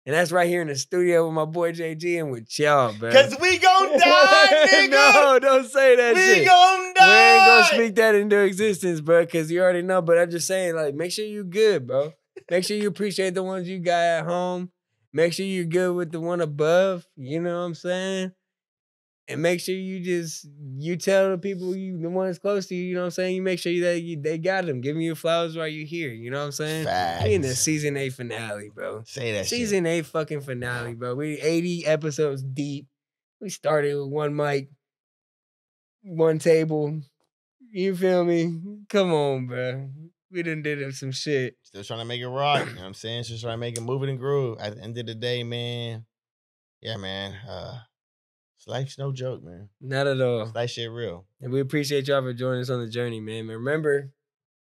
And that's right here in the studio with my boy JG and with y'all, bro. Cause we gon' die, nigga. No, don't say that shit. We gon' die. We ain't gonna speak that into existence, bro, because you already know. But I'm just saying, like, make sure you good, bro. Make sure you appreciate the ones you got at home. Make sure you good with the one above. You know what I'm saying? And make sure you tell the people, the ones close to you, you know what I'm saying? You make sure that they got them. Give me your flowers while you're here. You know what I'm saying? Facts. We in the season 8 finale, bro. Say that Season 8 fucking finale, bro. We 80 episodes deep. We started with one mic, one table. You feel me? Come on, bro. We done did some shit. Still trying to make it rock. You know what I'm saying? Just trying to make it move it and groove. At the end of the day, man. Yeah, man. Life's no joke, man. Not at all. Life shit real. And we appreciate y'all for joining us on the journey, man. And remember,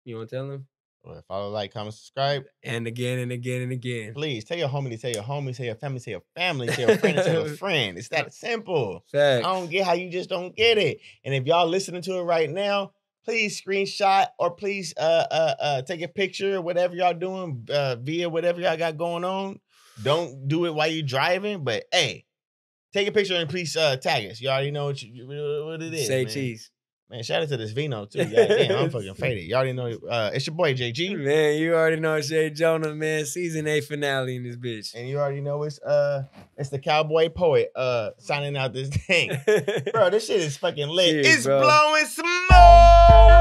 you want to tell them? Well, follow, like, comment, subscribe. And again and again and again. Please, tell your homie to tell your homies, tell your family, tell your family, tell your friend, tell your friend. It's that simple. Facts. I don't get how you just don't get it. And if y'all listening to it right now, please screenshot or please take a picture or whatever y'all doing via whatever y'all got going on. Don't do it while you're driving, but hey, take a picture and please tag us. You already know what it is. Say man. cheese. Man, shout out to this Vino too. Damn, I'm fucking faded. You already know. It's your boy JG, Man, you already know it's Jay Jonah, man. Season 8 finale in this bitch. and you already know it's the Cowboy Poet signing out this thing. Bro, this shit is fucking lit. Cheers, It's bro. blowing smoke.